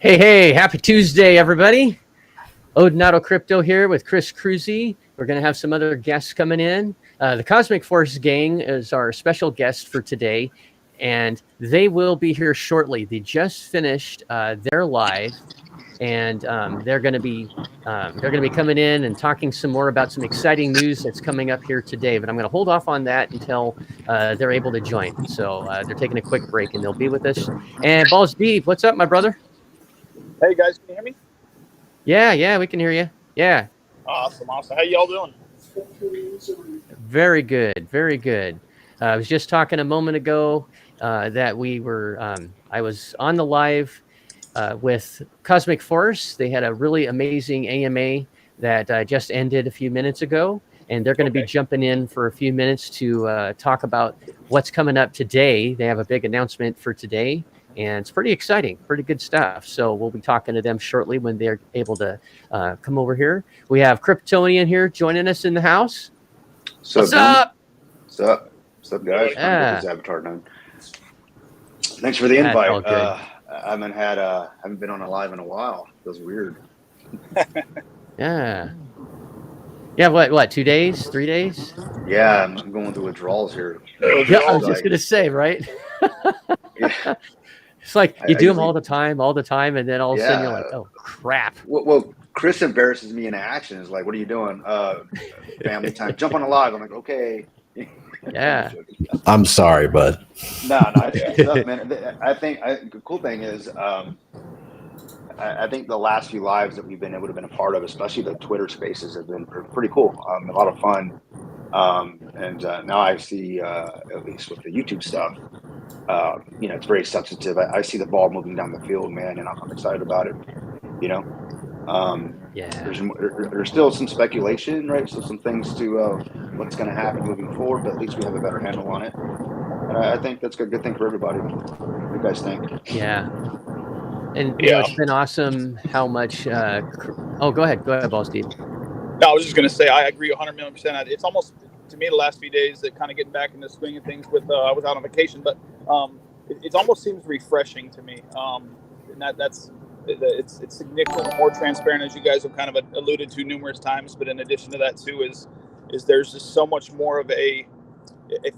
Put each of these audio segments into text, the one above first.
Hey, happy Tuesday, everybody. Odinato Crypto here with Chris Cruzy. We're going to have some other guests coming in. The Cosmic Force Gang is our special guest for today, and they will be here shortly. They just finished their live, and they're going to be coming in and talking some more about some exciting news that's coming up here today. But I'm going to hold off on that until they're able to join. So they're taking a quick break, and they'll be with us. And Balls Deep, what's up, my brother? Hey guys, can you hear me? Yeah, we can hear you. Yeah. Awesome. How y'all doing? Very good. I was just talking a moment ago that we were. I was on the live with Cosmic Force. They had a really amazing AMA that just ended a few minutes ago, and they're going to be jumping in for a few minutes to talk about what's coming up today. They have a big announcement for today. And it's pretty exciting, pretty good stuff. So we'll be talking to them shortly when they're able to come over here. We have Kryptonian here joining us in the house. What's up? What's up, guys? Yeah. His avatar done. Thanks for the invite. I haven't been on a live in a while. Feels weird. Yeah. What? 2 days? 3 days? Yeah, I'm going through withdrawals here. Yeah, I was just gonna say, right? Yeah. It's like you do them all the time, and then all of a sudden you're like, oh crap. Well, Chris embarrasses me in action. Is like, what are you doing? Family time. Jump on a live. I'm like, okay. Yeah. I'm sorry, bud. No, man. I think the cool thing is, I think the last few lives that we've been able to be a part of, especially the Twitter spaces, have been pretty cool. A lot of fun. And now I see, at least with the YouTube stuff, it's very substantive. I see the ball moving down the field, man, and I'm excited about it. There's still some speculation, right? So some things to what's going to happen moving forward, but at least we have a better handle on it. And I think that's a good thing for everybody. What do you guys think? Yeah. And it's been awesome how much. Go ahead, Balls Deep. No, I was just going to say I agree 100 million %. It's almost, to me, the last few days that kind of getting back in the swing of things with I was out on vacation, but it almost seems refreshing to me. And it's significantly more transparent, as you guys have kind of alluded to numerous times. But in addition to that, too, is there's just so much more of it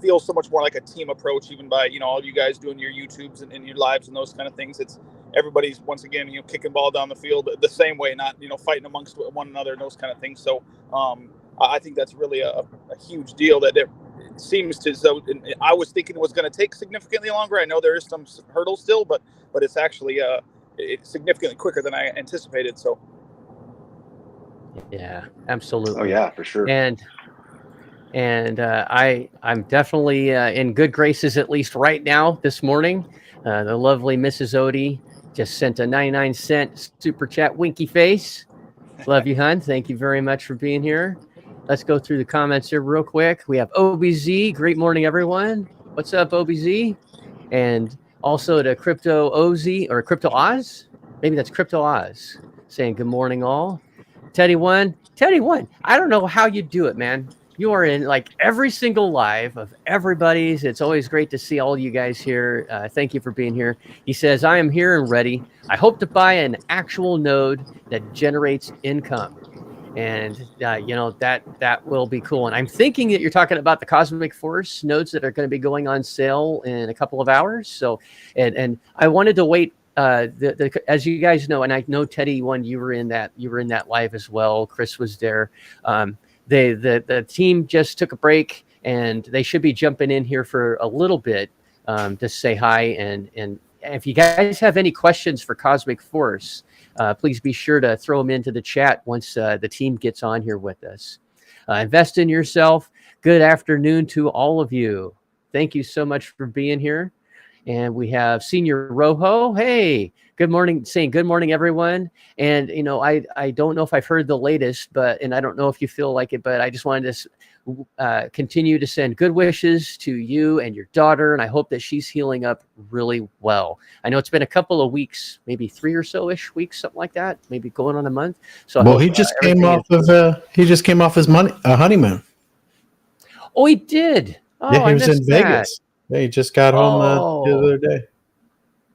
feels so much more like a team approach, even by all you guys doing your YouTubes and your lives and those kind of things. It's everybody's once again kicking ball down the field the same way, not fighting amongst one another and those kind of things. So I think that's really a huge deal that it seems to. So I was thinking it was going to take significantly longer. I know there is some hurdles still, but it's actually it's significantly quicker than I anticipated. So yeah, absolutely. Oh yeah, for sure. And I'm definitely in good graces, at least right now this morning. The lovely Mrs. Odie just sent a 99-cent super chat, winky face. Love you, hun. Thank you very much for being here. Let's go through the comments here real quick. We have OBZ. Great morning, everyone. What's up, OBZ? And also to Crypto OZ or Crypto Oz. Maybe that's Crypto Oz saying good morning, all. Teddy One. I don't know how you do it, man. You are in like every single live of everybody's. It's always great to see all you guys here. Thank you for being here. He says, I am here and ready. I hope to buy an actual node that generates income. And, that will be cool. And I'm thinking that you're talking about the Cosmic Force nodes that are going to be going on sale in a couple of hours. So, and I wanted to wait. As you guys know, and I know Teddy One, you were in that live as well. Chris was there. The team just took a break, and they should be jumping in here for a little bit to say hi. And if you guys have any questions for Cosmic Force, please be sure to throw them into the chat once the team gets on here with us. Invest in yourself. Good afternoon to all of you. Thank you so much for being here. And we have Senior Rojo. Hey, good morning, saying good morning, everyone. And, I don't know if I've heard the latest, and I don't know if you feel like it, but I just wanted to continue to send good wishes to you and your daughter. And I hope that she's healing up really well. I know it's been a couple of weeks, maybe 3 or so-ish weeks, something like that, maybe going on a month. So he just came off his honeymoon. Oh, he did. Oh, yeah, he was in Vegas. Yeah, he just got home the other day.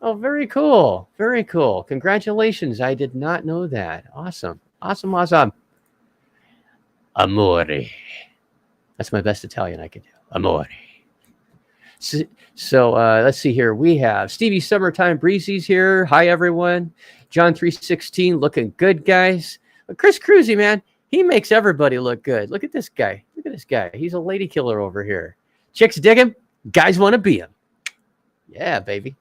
Oh, very cool. Very cool. Congratulations. I did not know that. Awesome. Awesome. Awesome. Amore. That's my best Italian I can do. Amore. So let's see here. We have Stevie Summertime Breezy's here. Hi, everyone. John 316 looking good, guys. Chris Cruzy, man, he makes everybody look good. Look at this guy. Look at this guy. He's a lady killer over here. Chicks dig him. Guys want to be him. Yeah, baby.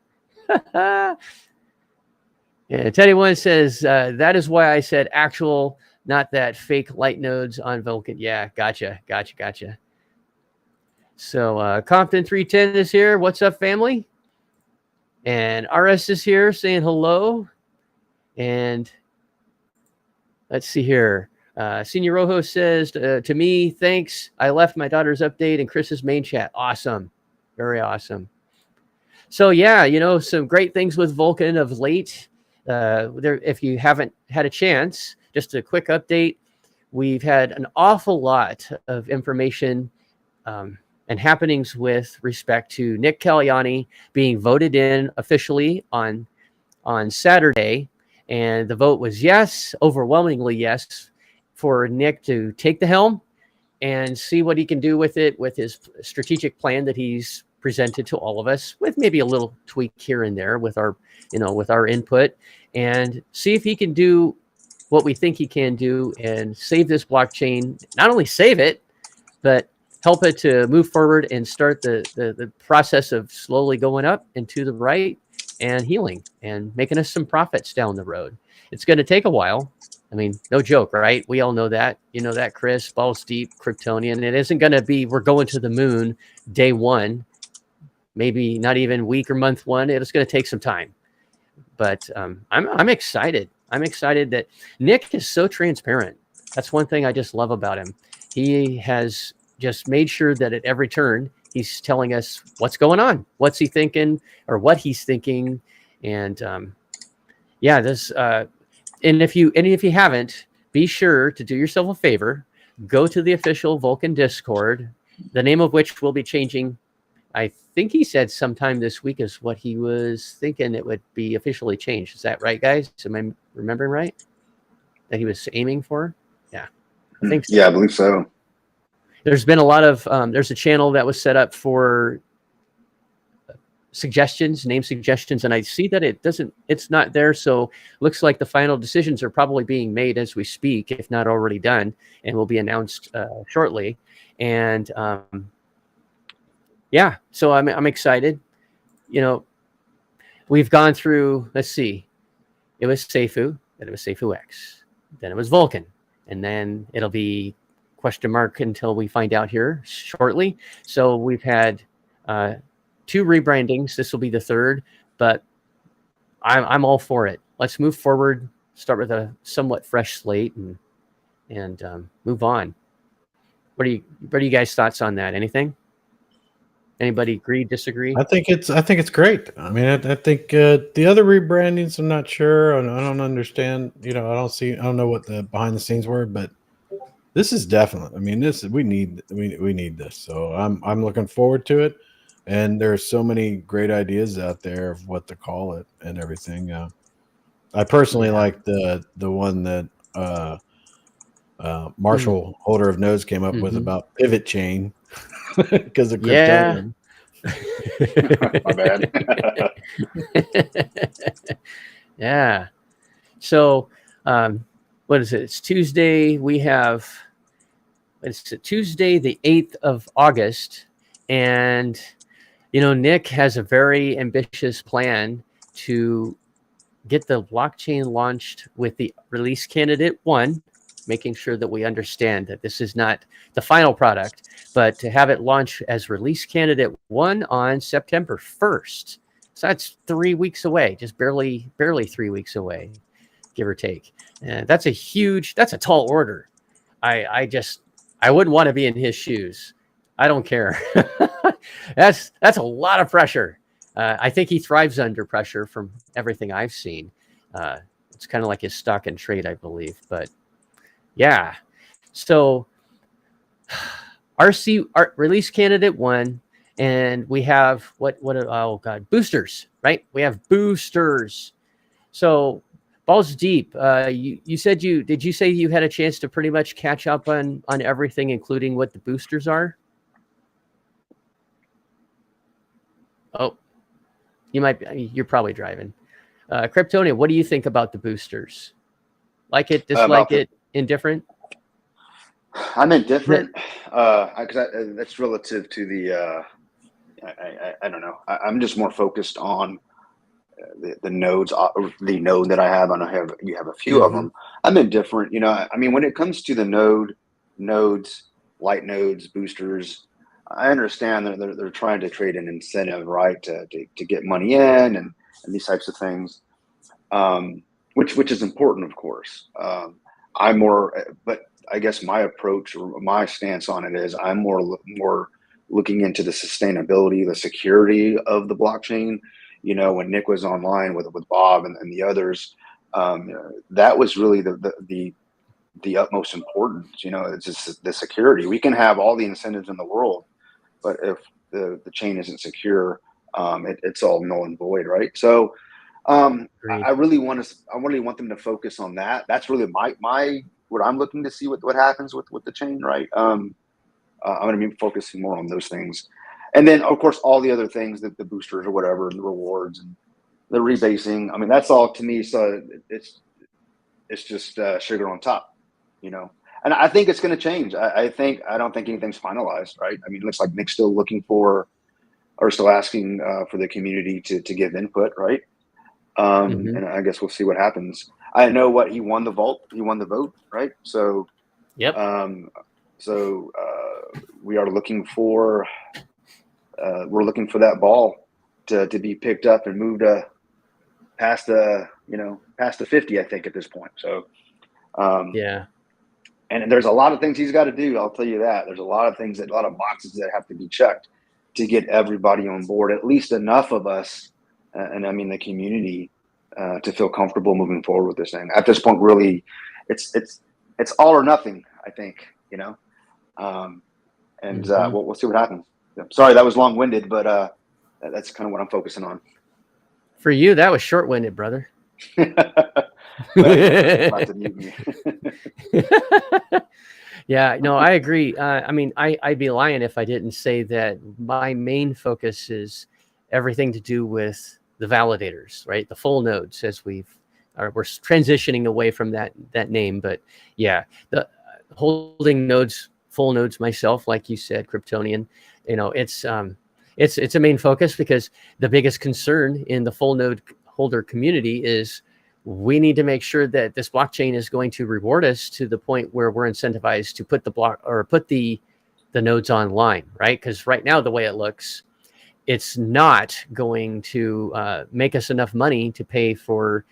Yeah, Teddy One says, that is why I said actual, not that fake light nodes on Vulcan. Yeah, gotcha. So Compton 310 is here. What's up, family? And RS is here saying hello. And let's see here. Senior Rojo says, to me, thanks. I left my daughter's update in Chris's main chat. Awesome. Very awesome. So yeah, some great things with Vulcan of late. If you haven't had a chance, just a quick update. We've had an awful lot of information and happenings with respect to Nick Caliani being voted in officially on Saturday. And the vote was yes, overwhelmingly yes, for Nick to take the helm and see what he can do with it, with his strategic plan that he's presented to all of us, with maybe a little tweak here and there with our input, and see if he can do what we think he can do and save this blockchain. Not only save it, but help it to move forward and start the process of slowly going up and to the right and healing and making us some profits down the road. It's going to take a while. I mean, no joke, right? We all know that. You know that, Chris, balls deep, Kryptonian. It isn't going to be, we're going to the moon day one, maybe not even week or month one. It's going to take some time. But I'm excited. I'm excited that Nick is so transparent. That's one thing I just love about him. He has just made sure that at every turn, he's telling us what's going on, what's he thinking, or what he's thinking. And and if you haven't, be sure to do yourself a favor, go to the official Vulcan Discord, the name of which will be changing. I think he said sometime this week is what he was thinking it would be officially changed. Is that right, guys? Am I remembering right? That he was aiming for? Yeah, I think so. Yeah, I believe so. There's been a lot of, there's a channel that was set up for suggestions, name suggestions, and I see that it's not there. So looks like the final decisions are probably being made as we speak, if not already done, and will be announced shortly. And so I'm excited. We've gone through, let's see, it was Seifu, then it was Seifu X, then it was Vulcan, and then it'll be question mark until we find out here shortly. So we've had 2 rebrandings. This will be the 3rd, but I'm all for it. Let's move forward, start with a somewhat fresh slate and move on. What are you guys' thoughts on that? Anything? Anybody agree, disagree? I think it's great. I mean, I think the other rebrandings, I'm not sure. I don't understand. I don't know what the behind the scenes were, but this is definitely. I mean, we need this. So I'm looking forward to it. And there's so many great ideas out there of what to call it and everything. I personally like the one that Marshall Holder of Nodes came up with about pivot chain because of Kryptonian. My bad. Yeah. So what is it? It's Tuesday. We have Tuesday the 8th of August, and Nick has a very ambitious plan to get the blockchain launched with the release candidate 1, making sure that we understand that this is not the final product, but to have it launch as release candidate 1 on September 1st. So that's 3 weeks away, just barely 3 weeks away, give or take. And that's a tall order. I wouldn't want to be in his shoes. I don't care. That's a lot of pressure. I think he thrives under pressure from everything I've seen. It's kind of like his stock and trade, I believe. But yeah, so our release candidate 1, and we have boosters. right? We have boosters. So balls deep. You said did you say you had a chance to pretty much catch up on everything, including what the boosters are? Oh, you're probably driving. Kryptonian, what do you think about the boosters? Like it, dislike it, indifferent? I'm indifferent because that's relative to the. I don't know. I'm just more focused on the nodes, the node that I have. I know you have a few of them. I'm indifferent. You know, I mean, when it comes to the nodes, light nodes, boosters, I understand that they're trying to create an incentive, right, to get money in and these types of things, which is important, of course. I'm more, but I guess my approach or my stance on it is I'm more looking into the sustainability, the security of the blockchain. You know, when Nick was online with Bob and the others, that was really the utmost importance. You know, it's just the security. We can have all the incentives in the world, but if the chain isn't secure, it's all null and void, right? So I really want them to focus on that. That's really my what I'm looking to see what happens with the chain, right? I'm going to be focusing more on those things. And then, of course, all the other things, the boosters or whatever, and the rewards and the rebasing. I mean, that's all to me. So it's just sugar on top, you know. And I think it's going to change. I don't think anything's finalized, right? I mean, it looks like Nick's still looking for, or still asking for the community to give input, right? And I guess we'll see what happens. I know what he won the vote. He won the vote, right? So, yep. We are looking for. We're looking for that ball to be picked up and moved past the 50, I think, at this point. So, yeah. And there's a lot of things he's got to do. I'll tell you that. There's a lot of things, a lot of boxes that have to be checked to get everybody on board, at least enough of us, and I mean the community, to feel comfortable moving forward with this thing. At this point, really, it's all or nothing, I think, you know. We'll see what happens. Sorry, that was long-winded, but that's kind of what I'm focusing on. For you, that was short-winded, brother. About to mute me. Yeah, no, I agree. I mean, I'd be lying if I didn't say that my main focus is everything to do with the validators, right? The full nodes, as we're transitioning away from that name, but yeah, the holding nodes, full nodes myself, like you said, Kryptonian. You know, it's a main focus because the biggest concern in the full node holder community is we need to make sure that this blockchain is going to reward us to the point where we're incentivized to put the nodes online, right? Because right now, the way it looks, it's not going to make us enough money to pay for,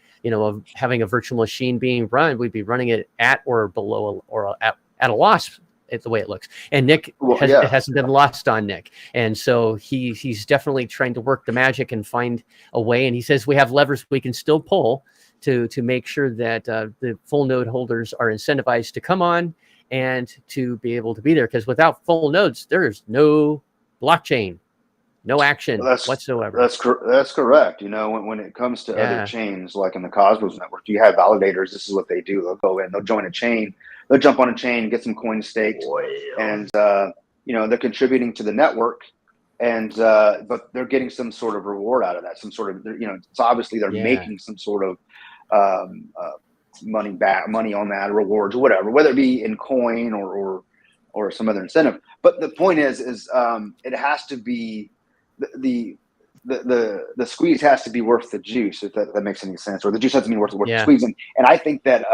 having a virtual machine being run. We'd be running it at or below or at a loss. It's the way it looks. And Nick, it hasn't been lost on Nick. And so he's definitely trying to work the magic and find a way. And he says we have levers we can still pull to make sure that the full node holders are incentivized to come on and to be able to be there. Because without full nodes, there's no blockchain, no action whatsoever. That's correct. You know, when it comes to other chains, like in the Cosmos network, you have validators. This is what they do. They'll go in, they'll join a chain. They'll jump on a chain, get some coins staked, and they're contributing to the network, and but they're getting some sort of reward out of that. Some sort of, it's obviously they're making some sort of money on that, rewards or whatever, whether it be in coin or some other incentive. But the point is it has to be the squeeze has to be worth the juice, if that makes any sense, or the juice has to be worth the squeeze. And I think that.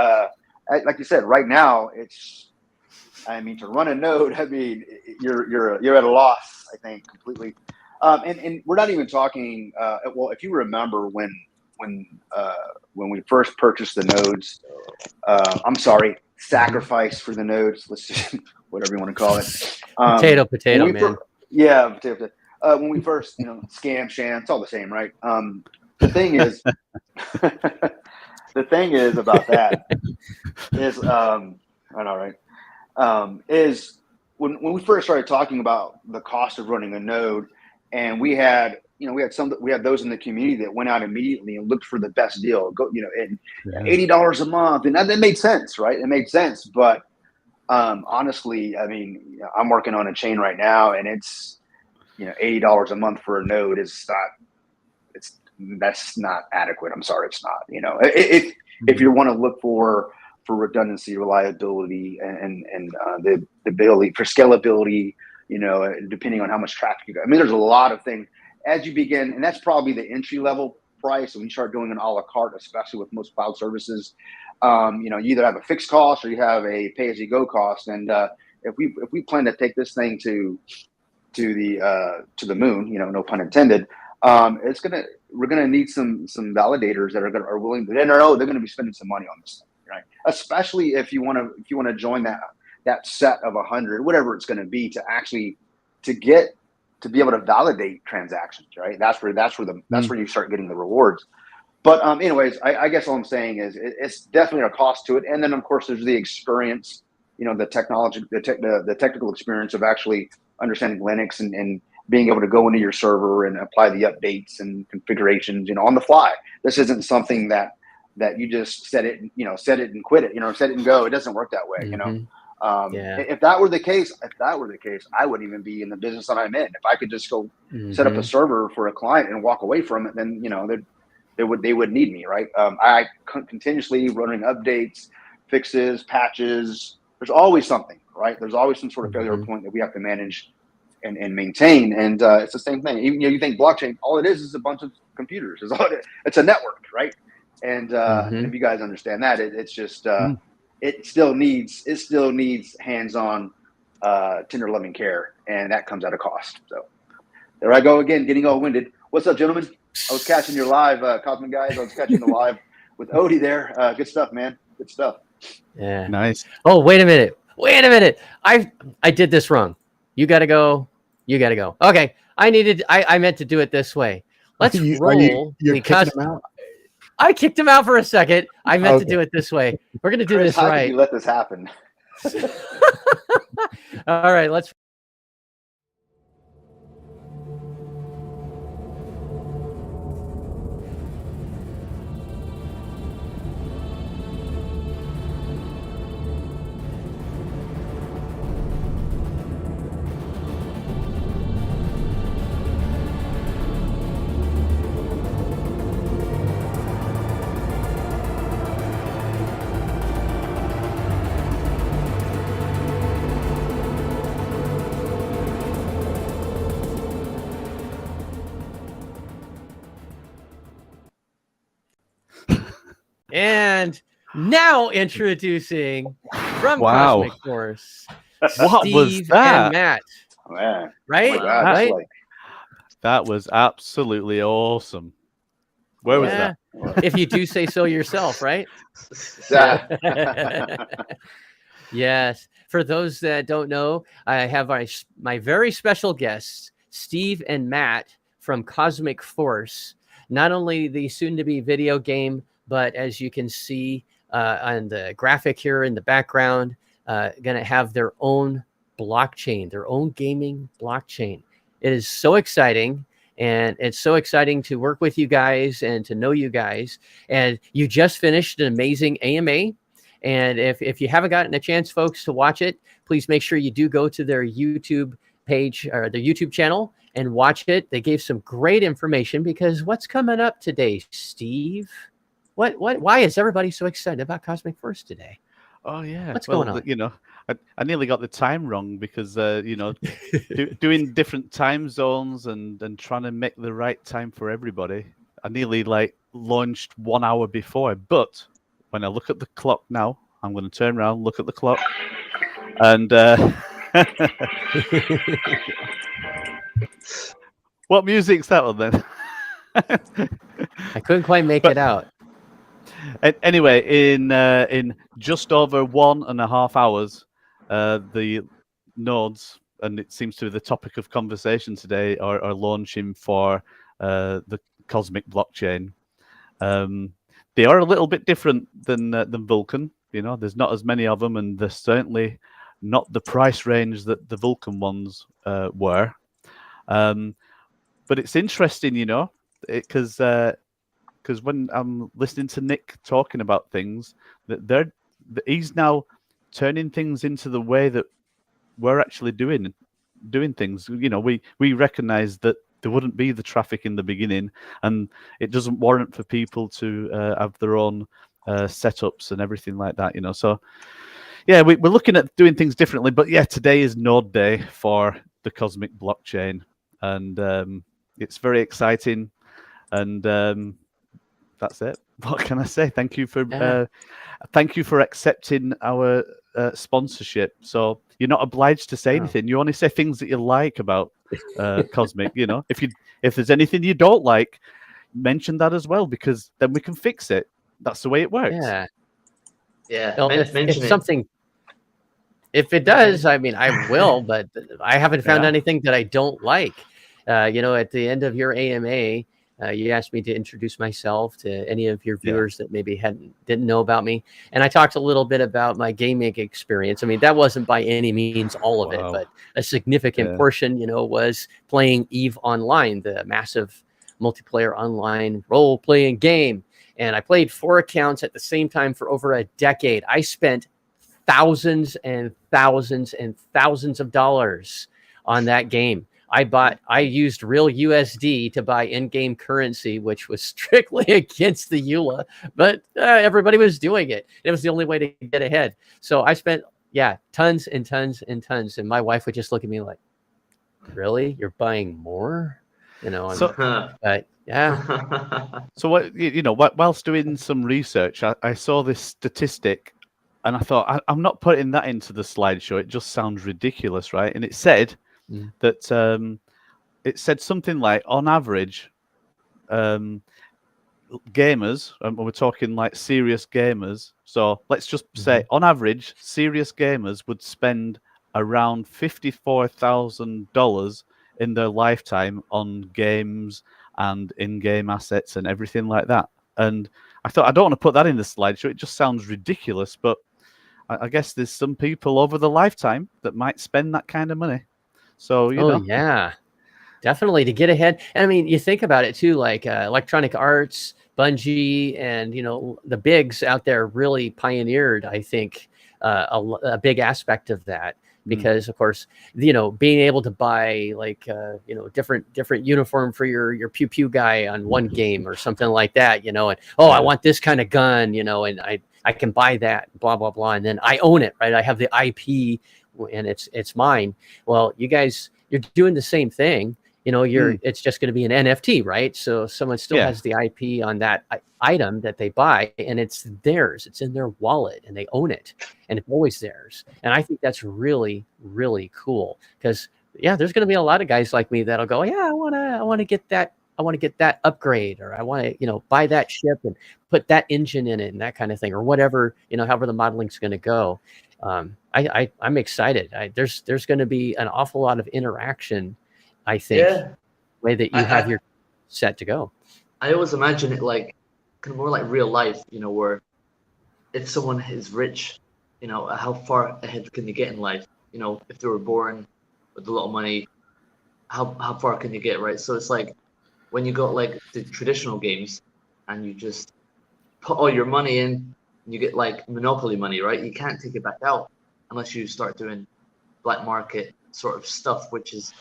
Like you said, right now to run a node, you're at a loss, I think, completely. And we're not even talking. Well, if you remember when we first purchased the nodes, sacrifice for the nodes. Let's just whatever you want to call it. Potato, man. Potato. When we first, scam, sham, it's all the same, right? The thing is. The thing is about that is, I know, right? Is when we first started talking about the cost of running a node, and we had, we had those in the community that went out immediately and looked for the best deal. And $80 a month, and that made sense, right? It made sense, but honestly, I mean, I'm working on a chain right now, and it's $80 a month for a node that's not adequate. I'm sorry, it's not. If you want to look for redundancy, reliability, and the ability for scalability, depending on how much traffic you got. I mean, there's a lot of things as you begin, and that's probably the entry level price. When you start doing an a la carte, especially with most cloud services, you either have a fixed cost or you have a pay as you go cost. And if we plan to take this thing to the moon, no pun intended, we're gonna need some validators that are willing to, they're going to be spending some money on this thing, right? Especially if you want to join that set of 100, whatever it's going to be, to be able to validate transactions, right? That's where you start getting the rewards. But anyways, I guess all I'm saying is it's definitely a cost to it. And then of course there's the experience, the technology, the technical experience of actually understanding Linux and being able to go into your server and apply the updates and configurations, on the fly. This isn't something that you just set it and quit it, set it and go. It doesn't work that way, If that were the case, I wouldn't even be in the business that I'm in. If I could just go set up a server for a client and walk away from it, then they would need me, right? I continuously running updates, fixes, patches. There's always something, right? There's always some sort of failure point that we have to manage and maintain. And it's the same thing. Even you think blockchain, all it is a bunch of computers. It's a network, right? And if you guys understand that, it's just it still needs hands-on, tender loving care, and that comes at a cost. So there I go again, getting all winded. What's up, gentlemen? I was catching your live, Cosmic guys. I was catching the live with Odie there. Good stuff, man. Good stuff. Yeah. Nice. Oh, wait a minute. I did this wrong. You got to go. Okay. I meant to do it this way. Let's roll. You're because kicking him out? I kicked him out for a second. I meant to do it this way. We're going to do Chris, this right. How could you let this happen? All right. Let's. And now introducing from Cosmic Force, What Steve was that? and Matt. Oh, man. Right? Oh, my God, right? That was absolutely awesome. Where was that? If you do say so yourself, right? Yes. For those that don't know, I have my very special guests, Steve and Matt from Cosmic Force. Not only the soon-to-be video game, but as you can see on the graphic here in the background, going to have their own blockchain, their own gaming blockchain. It is so exciting, and it's so exciting to work with you guys and to know you guys. And you just finished an amazing AMA. And if you haven't gotten a chance, folks, to watch it, please make sure you do go to their YouTube page or their YouTube channel and watch it. They gave some great information, because what's coming up today, Steve? Why is everybody so excited about Cosmic Force today? Oh yeah, what's going on? I nearly got the time wrong because doing different time zones and trying to make the right time for everybody. I nearly launched 1 hour before, but when I look at the clock now, I'm going to turn around, look at the clock, and what music's that one then? I couldn't quite make it out. Anyway, in just over 1.5 hours, the nodes, and it seems to be the topic of conversation today, are launching for the Cosmic blockchain. They are a little bit different than Vulcan. There's not as many of them, and they're certainly not the price range that the Vulcan ones were. But but it's interesting, you know, because when I'm listening to Nick talking about things, that he's now turning things into the way that we're actually doing things. You know, we recognize that there wouldn't be the traffic in the beginning, and it doesn't warrant for people to have their own setups and everything like that, you know. So yeah, we're looking at doing things differently, but yeah, today is Node Day for the Cosmic blockchain, and it's very exciting, and that's it. What can I say? Thank you for accepting our sponsorship. So you're not obliged to say anything. You only say things that you like about Cosmic. You know, if there's anything you don't like, mention that as well, because then we can fix it. That's the way it works. Yeah. Well, if it does, I mean, I will, but I haven't found anything that I don't like. You know, at the end of your AMA, you asked me to introduce myself to any of your viewers that maybe didn't know about me. And I talked a little bit about my gaming experience. I mean, that wasn't by any means all of it, but a significant portion, you know, was playing EVE Online, the massive multiplayer online role-playing game. And I played 4 accounts at the same time for over a decade. I spent thousands and thousands and thousands of dollars on that game. I used real USD to buy in-game currency, which was strictly against the EULA, but everybody was doing it. It was the only way to get ahead. So I spent, tons and tons and tons. And my wife would just look at me like, really? You're buying more? You know, So what, you know, whilst doing some research, I saw this statistic, and I thought, I'm not putting that into the slideshow. It just sounds ridiculous, right? And it said that it said something like, on average, gamers, and we're talking like serious gamers. So let's just say, on average, serious gamers would spend around $54,000 in their lifetime on games and in-game assets and everything like that. And I thought, I don't want to put that in the slideshow. It just sounds ridiculous, but I guess there's some people over the lifetime that might spend that kind of money. So, you know. Yeah, definitely, to get ahead. I mean, you think about it too, like Electronic Arts, Bungie, and, you know, the bigs out there really pioneered, I think, a big aspect of that. Because of course, you know, being able to buy like you know, different uniform for your pew pew guy on one game or something like that, you know, and I want this kind of gun, you know, and I can buy that, blah blah blah, and then I own it, right? I have the IP, and it's mine. Well, you guys, you're doing the same thing, you know. It's just going to be an NFT, right? So someone still has the IP on that item that they buy, and it's theirs. It's in their wallet, and they own it, and it's always theirs. And I think that's really, really cool, because there's going to be a lot of guys like me that'll go, I want to get that. I want to get that upgrade, or I want to, you know, buy that ship and put that engine in it and that kind of thing, or whatever, you know, however the modeling's going to go. I'm excited. There's going to be an awful lot of interaction, I think, the way that you have your set to go. I always imagine it like kind of more like real life, you know, where if someone is rich, you know, how far ahead can they get in life? You know, if they were born with a lot of money, how far can you get, right? So it's like when you got like the traditional games and you just put all your money in, you get like monopoly money, right? You can't take it back out unless you start doing black market sort of stuff, which is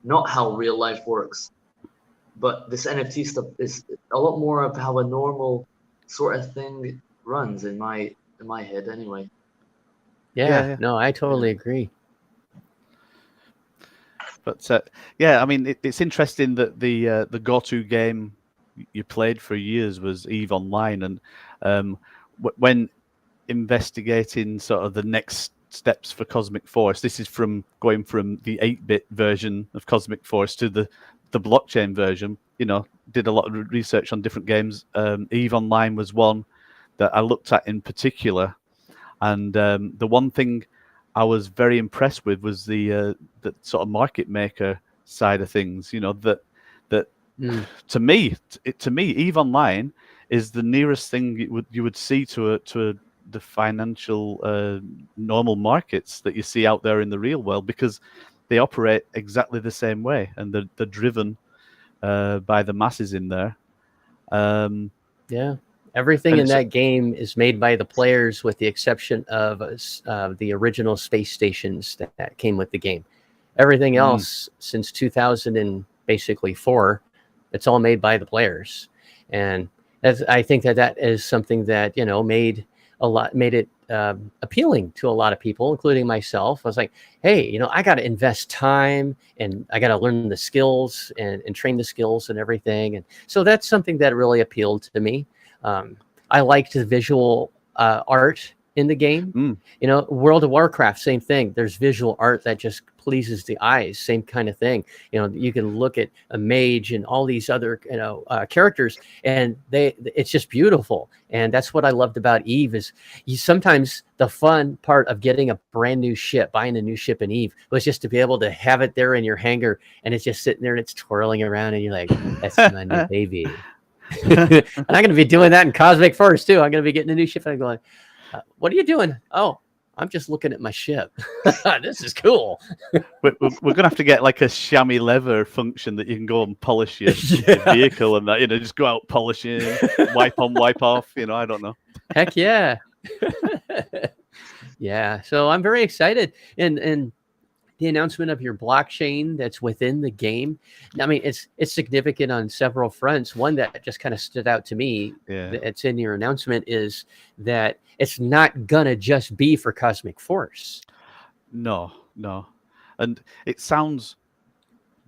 not how real life works. But this NFT stuff is a lot more of how a normal sort of thing runs in my head, anyway. No, I totally agree. But I mean, it's interesting that the go-to game you played for years was EVE Online, and when investigating sort of the next steps for Cosmic Force, this is from going from the 8-bit version of Cosmic Force to the blockchain version. You know, did a lot of research on different games. EVE Online was one that I looked at in particular, and the one thing I was very impressed with was the sort of market maker side of things. You know, that to me, EVE Online is the nearest thing you would see to the financial normal markets that you see out there in the real world, because they operate exactly the same way, and they're driven by the masses in there. Yeah. Everything And in it's- that game is made by the players, with the exception of the original space stations that came with the game. Everything else since 2000 and basically 4, it's all made by the players. And I think that is something that, you know, made it appealing to a lot of people, including myself. I was like, hey, you know, I got to invest time and I got to learn the skills and train the skills and everything. And so that's something that really appealed to me. I liked the visual art in the game. You know, World of Warcraft, same thing. There's visual art that just pleases the eyes, same kind of thing. You know, you can look at a mage and all these other, you know, characters, and it's just beautiful. And that's what I loved about Eve is sometimes the fun part of getting a brand new ship, buying a new ship in Eve, was just to be able to have it there in your hangar and it's just sitting there and it's twirling around and you're like, that's my new baby. And I'm going to be doing that in Cosmic Force too. I'm going to be getting a new ship and I'm going, what are you doing? Oh, I'm just looking at my ship. This is cool. We're going to have to get like a chamois leather function that you can go and polish your vehicle and that, you know, just go out polishing, wipe on, wipe off, you know, I don't know. Heck yeah. Yeah. So I'm very excited. And the announcement of your blockchain that's within the game, I mean, it's significant on several fronts. One that just kind of stood out to me, it's in your announcement, is that it's not gonna just be for Cosmic Force. No. And it sounds,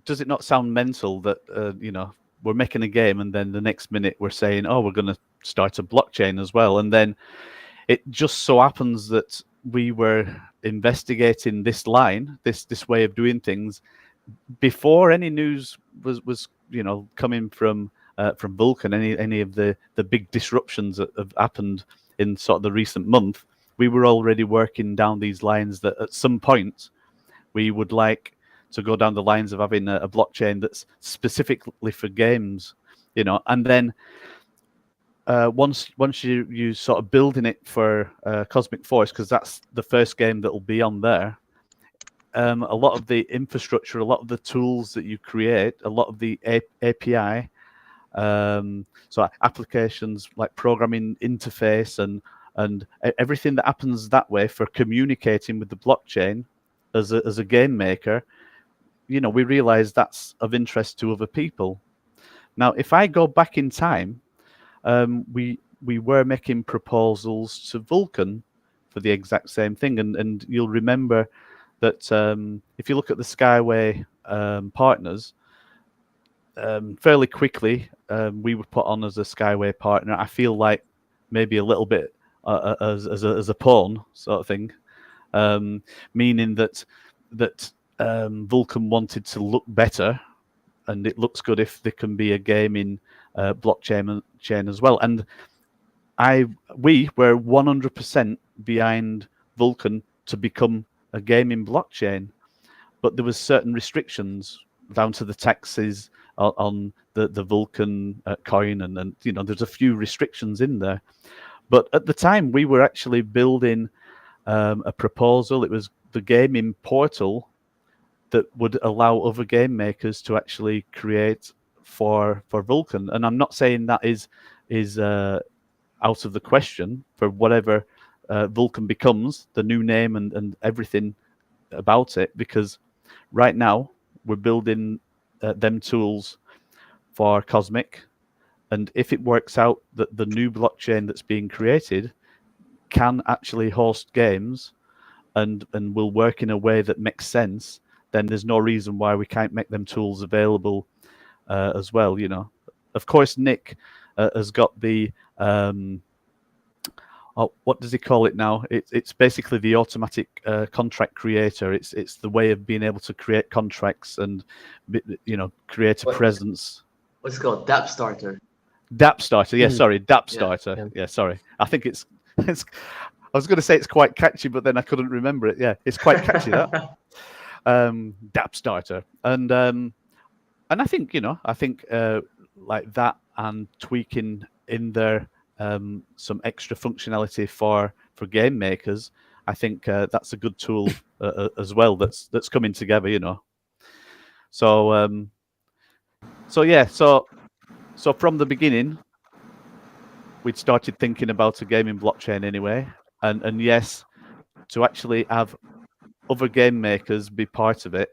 does it not sound mental that, you know, we're making a game and then the next minute we're saying, oh, we're going to start a blockchain as well. And then it just so happens that we were investigating this line, this way of doing things, before any news was you know, coming from Vulcan. Any of the big disruptions that have happened in sort of the recent month, we were already working down these lines that at some point we would like to go down the lines of having a blockchain that's specifically for games, you know. And then once you sort of building it for Cosmic Force, because that's the first game that will be on there, a lot of the infrastructure, a lot of the tools that you create, a lot of the API, so applications like programming interface and everything that happens that way for communicating with the blockchain as a game maker, you know, we realize that's of interest to other people. Now, if I go back in time, we were making proposals to Vulcan for the exact same thing, and you'll remember that if you look at the Skyway partners, fairly quickly we were put on as a Skyway partner. I feel like maybe a little bit as a pawn sort of thing, meaning that Vulcan wanted to look better, and it looks good if there can be a gaming blockchain as well. And we were 100% behind Vulcan to become a gaming blockchain, but there was certain restrictions down to the taxes on the Vulcan coin, and you know, there's a few restrictions in there. But at the time, we were actually building a proposal. It was the gaming portal that would allow other game makers to actually create for Vulcan. And I'm not saying that is out of the question for whatever Vulcan becomes, the new name and everything about it, because right now we're building them tools for Cosmic. And if it works out that the new blockchain that's being created can actually host games and will work in a way that makes sense, then there's no reason why we can't make them tools available as well. You know, of course, Nick has got the what does he call it now? It's basically the automatic contract creator. It's the way of being able to create contracts and, you know, create a presence. What's it called? DApp Starter. DApp Starter. Yeah, sorry, DApp Starter. Yeah, sorry. I think it's. I was going to say it's quite catchy, but then I couldn't remember it. Yeah, it's quite catchy, that. DApp Starter. And I think, you know, like that and tweaking in there some extra functionality for game makers, I think that's a good tool as well that's coming together, you know. So So yeah, so from the beginning, we'd started thinking about a gaming blockchain anyway, and yes, to actually have other game makers be part of it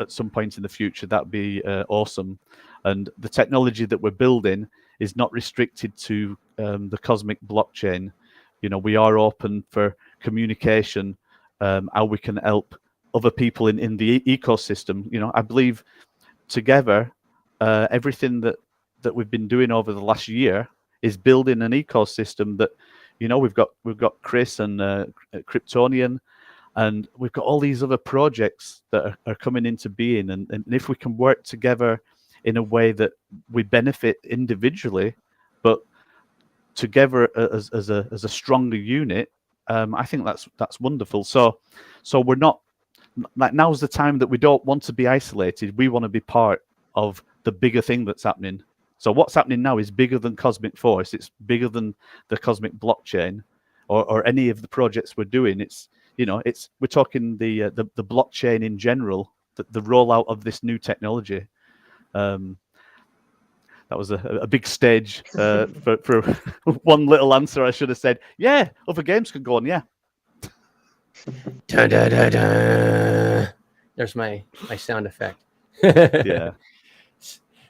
at some point in the future, that'd be awesome. And the technology that we're building is not restricted to the Cosmic blockchain. You know, we are open for communication, how we can help other people in the ecosystem. You know, I believe together, everything that we've been doing over the last year is building an ecosystem that, you know, we've got Chris and Kryptonian, and we've got all these other projects that are coming into being. And if we can work together in a way that we benefit individually, but together as a stronger unit, I think that's wonderful. So we're not, like, now's the time that we don't want to be isolated. We want to be part of the bigger thing that's happening. So what's happening now is bigger than Cosmic Force. It's bigger than the Cosmic blockchain or any of the projects we're doing. It's, you know, we're talking the blockchain in general, the rollout of this new technology. That was a big stage for one little answer. I should have said, yeah, other games can go on, yeah. Dun, dun, dun, dun. There's my sound effect. Yeah.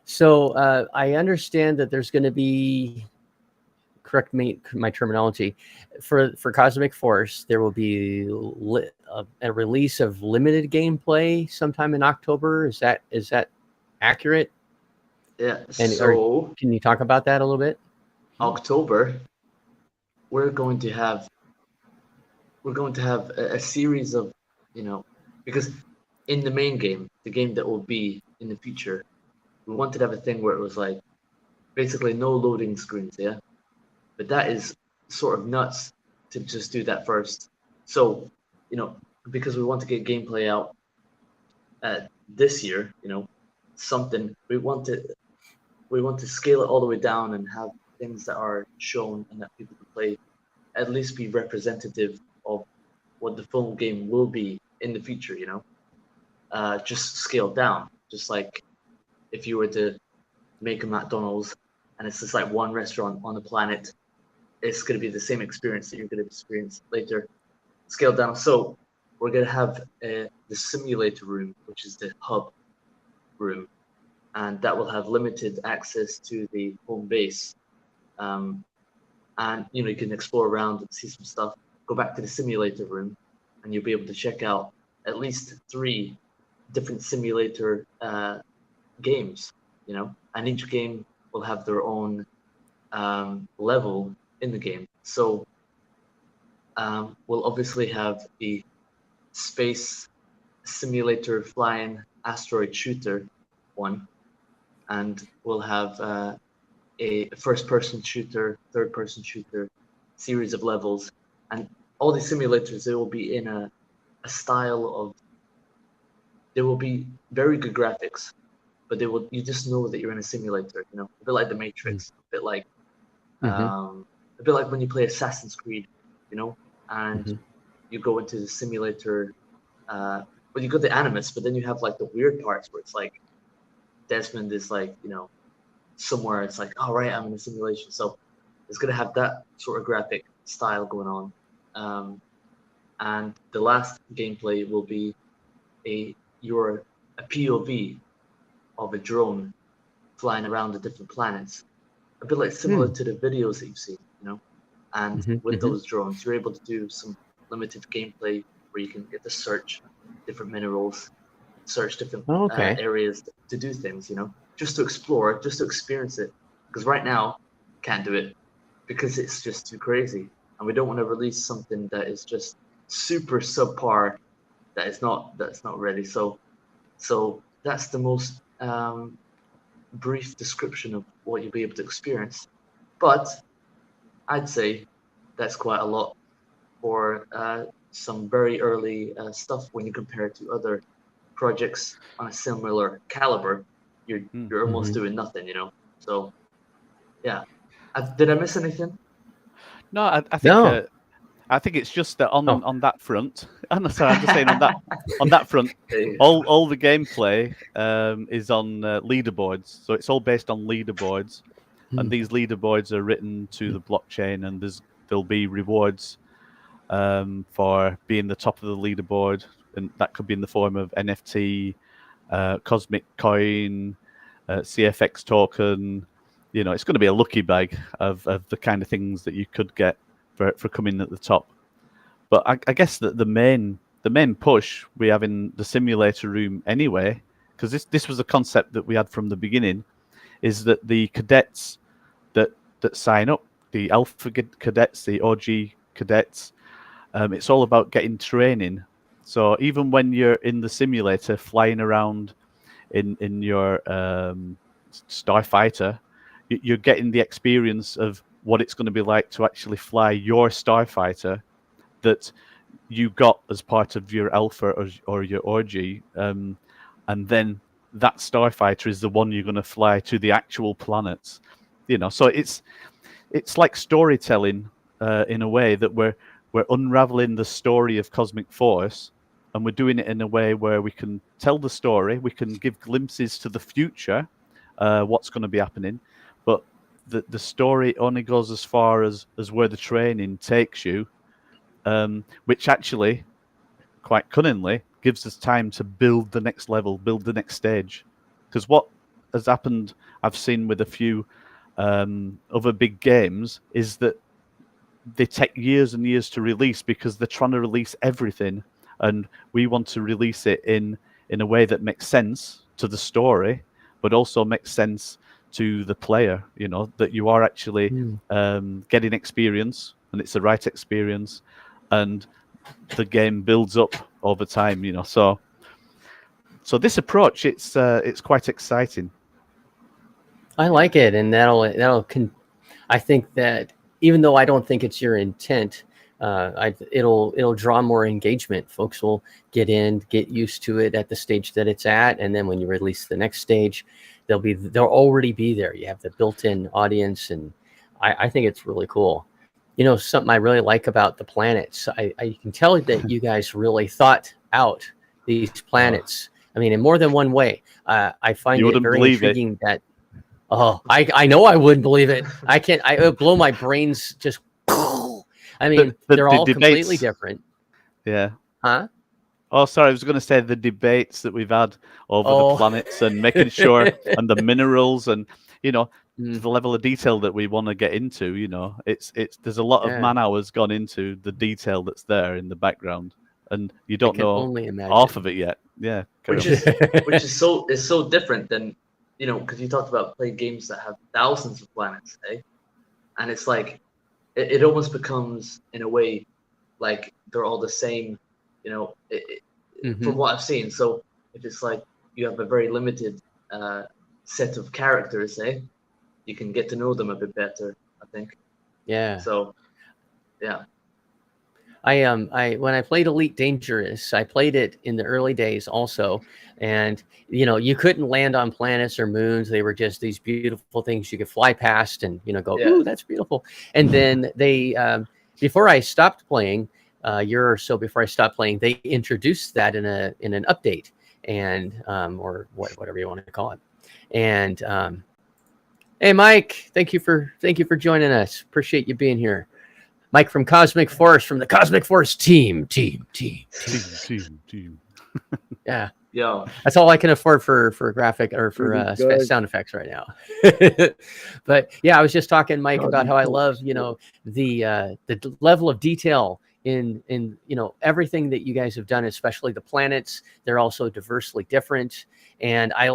So I understand that there's going to be, correct me my terminology, for Cosmic Force, there will be a release of limited gameplay sometime in October. Is that accurate? Yeah. And So can you talk about that a little bit? October, we're going to have a series of, you know, because in the main game, the game that will be in the future, we wanted to have a thing where it was like basically no loading screens, yeah. But that is sort of nuts to just do that first. So, you know, because we want to get gameplay out this year, you know, something we want to scale it all the way down and have things that are shown and that people can play, at least be representative of what the full game will be in the future, you know, just scaled down, just like if you were to make a McDonald's and it's just like one restaurant on the planet, it's going to be the same experience that you're going to experience later, scaled down. So we're going to have the simulator room, which is the hub room, and that will have limited access to the home base. And, you know, you can explore around and see some stuff, go back to the simulator room, and you'll be able to check out at least 3 different simulator games, you know, and each game will have their own level in the game. So we'll obviously have the space simulator flying asteroid shooter one, and we'll have a first-person shooter, third-person shooter series of levels, and all these simulators, they will be in a style of, there will be very good graphics, but you just know that you're in a simulator, you know, a bit like the Matrix, a bit like when you play Assassin's Creed, you know, and you go into the simulator, well, you got the Animus, but then you have like the weird parts where it's like Desmond is like, you know, somewhere it's like, all right, I'm in a simulation. So it's going to have that sort of graphic style going on. And the last gameplay will be a POV of a drone flying around the different planets, a bit like similar to the videos that you've seen, you know. And with those drones, you're able to do some limited gameplay where you can get to search different minerals, search different areas to do things, you know, just to explore, just to experience it. Because right now, can't do it because it's just too crazy, and we don't want to release something that is just super subpar, that's not ready. So that's the most brief description of what you'll be able to experience. But I'd say that's quite a lot for some very early stuff when you compare it to other projects on a similar caliber. You're almost doing nothing, you know. So yeah, did I miss anything? No, I think No. I think it's just that on Oh. on that front. I'm sorry, I'm just saying on that front, all the gameplay is on leaderboards. So it's all based on leaderboards, and these leaderboards are written to the blockchain, and there'll be rewards for being the top of the leaderboard, and that could be in the form of NFT, Cosmic Coin, CFX token. You know, it's going to be a lucky bag of the kind of things that you could get for coming at the top. But I guess that the main push we have in the simulator room anyway, because this was a concept that we had from the beginning, is that the cadets that sign up, the alpha cadets, the OG cadets, it's all about getting training. So even when you're in the simulator flying around in your starfighter, you're getting the experience of what it's going to be like to actually fly your starfighter that you got as part of your alpha or your orgy, and then that starfighter is the one you're going to fly to the actual planets. You know, so it's like storytelling in a way that we're unraveling the story of Cosmic Force, and we're doing it in a way where we can tell the story, we can give glimpses to the future, what's going to be happening, but the story only goes as far as where the training takes you, which actually, quite cunningly, gives us time to build the next level, build the next stage. Because what has happened, I've seen with a few other big games, is that they take years and years to release because they're trying to release everything, and we want to release it in a way that makes sense to the story, but also makes sense to the player. You know, that you are actually getting experience, and it's the right experience, and the game builds up over time. You know, so this approach, it's quite exciting. I like it, and I think that even though I don't think it's your intent, it'll draw more engagement. Folks will get used to it at the stage that it's at, and then when you release the next stage, they'll already be there. You have the built-in audience, and I think it's really cool. You know, something I really like about the planets, I can tell that you guys really thought out these planets. I mean, in more than one way. I find it very intriguing that. Oh, I know I wouldn't believe it. I can't. It would blow my brains. Just. I mean, they're all completely different. Yeah. Huh? Oh, sorry. I was going to say the debates that we've had over the planets and making sure, and the minerals, and you know, the level of detail that we want to get into. You know, there's a lot of man hours gone into the detail that's there in the background, and you don't know half of it yet. Yeah. Which is so different than, you know, because you talked about playing games that have thousands of planets, eh? And it's like, it almost becomes, in a way, like they're all the same, you know, from what I've seen. So if it's like you have a very limited set of characters, eh, you can get to know them a bit better, I think. Yeah. So, yeah. When I played Elite Dangerous, I played it in the early days also, and you know, you couldn't land on planets or moons. They were just these beautiful things you could fly past and, you know, go, ooh, that's beautiful. And then they before I stopped playing, a year or so before I stopped playing, they introduced that in an update, and or whatever you want to call it. And hey, Mike, thank you for joining us. Appreciate you being here. Mike from Cosmic Force, from the Cosmic Force team. Yeah. Yeah. That's all I can afford for graphic or for sound effects right now. But yeah, I was just talking, Mike, about how I love, you know, the level of detail in you know, everything that you guys have done, especially the planets. They're also diversely different. And I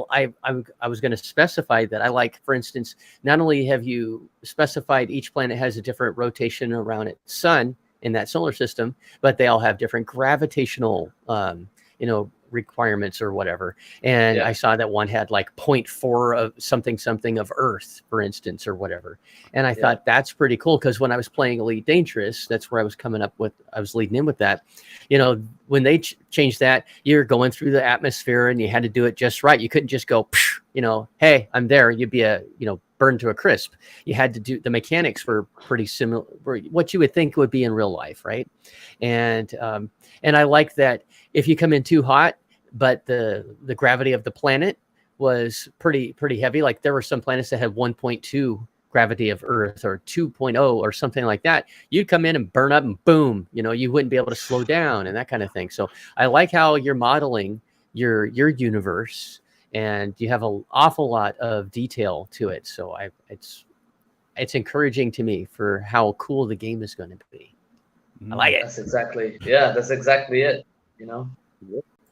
was going to specify that I like, for instance, not only have you specified each planet has a different rotation around its sun in that solar system, but they all have different gravitational, you know, requirements or whatever. And I saw that one had like 0.4 of something of Earth, for instance, or whatever. And I thought that's pretty cool, because when I was playing Elite Dangerous, that's where I was leading in with that. You know, when they changed that, you're going through the atmosphere and you had to do it just right. You couldn't just go, you know, hey, I'm there. You'd be burned to a crisp. You had to do the mechanics were pretty similar, what you would think would be in real life, right? And I like that if you come in too hot, but the gravity of the planet was pretty heavy. Like there were some planets that had 1.2 gravity of Earth or 2.0 or something like that. You'd come in and burn up and boom, you wouldn't be able to slow down and that kind of thing. So I like how you're modeling your universe, and you have an awful lot of detail to it. So it's encouraging to me for how cool the game is going to be. I like it. That's exactly it.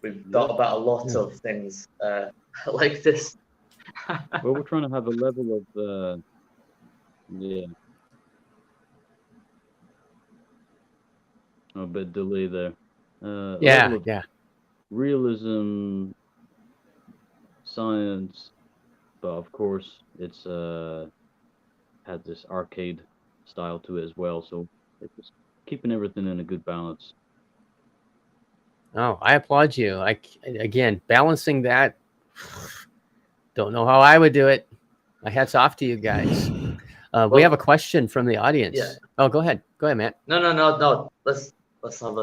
We've thought about a lot of things like this. Well, we're trying to have a level of a bit delay there. Level of realism, science, but of course it's had this arcade style to it as well. So it's just keeping everything in a good balance. Oh, I applaud you. Again, balancing that. Don't know how I would do it. My hat's off to you guys. We have a question from the audience. Yeah. Oh, go ahead, Matt. No. Let's have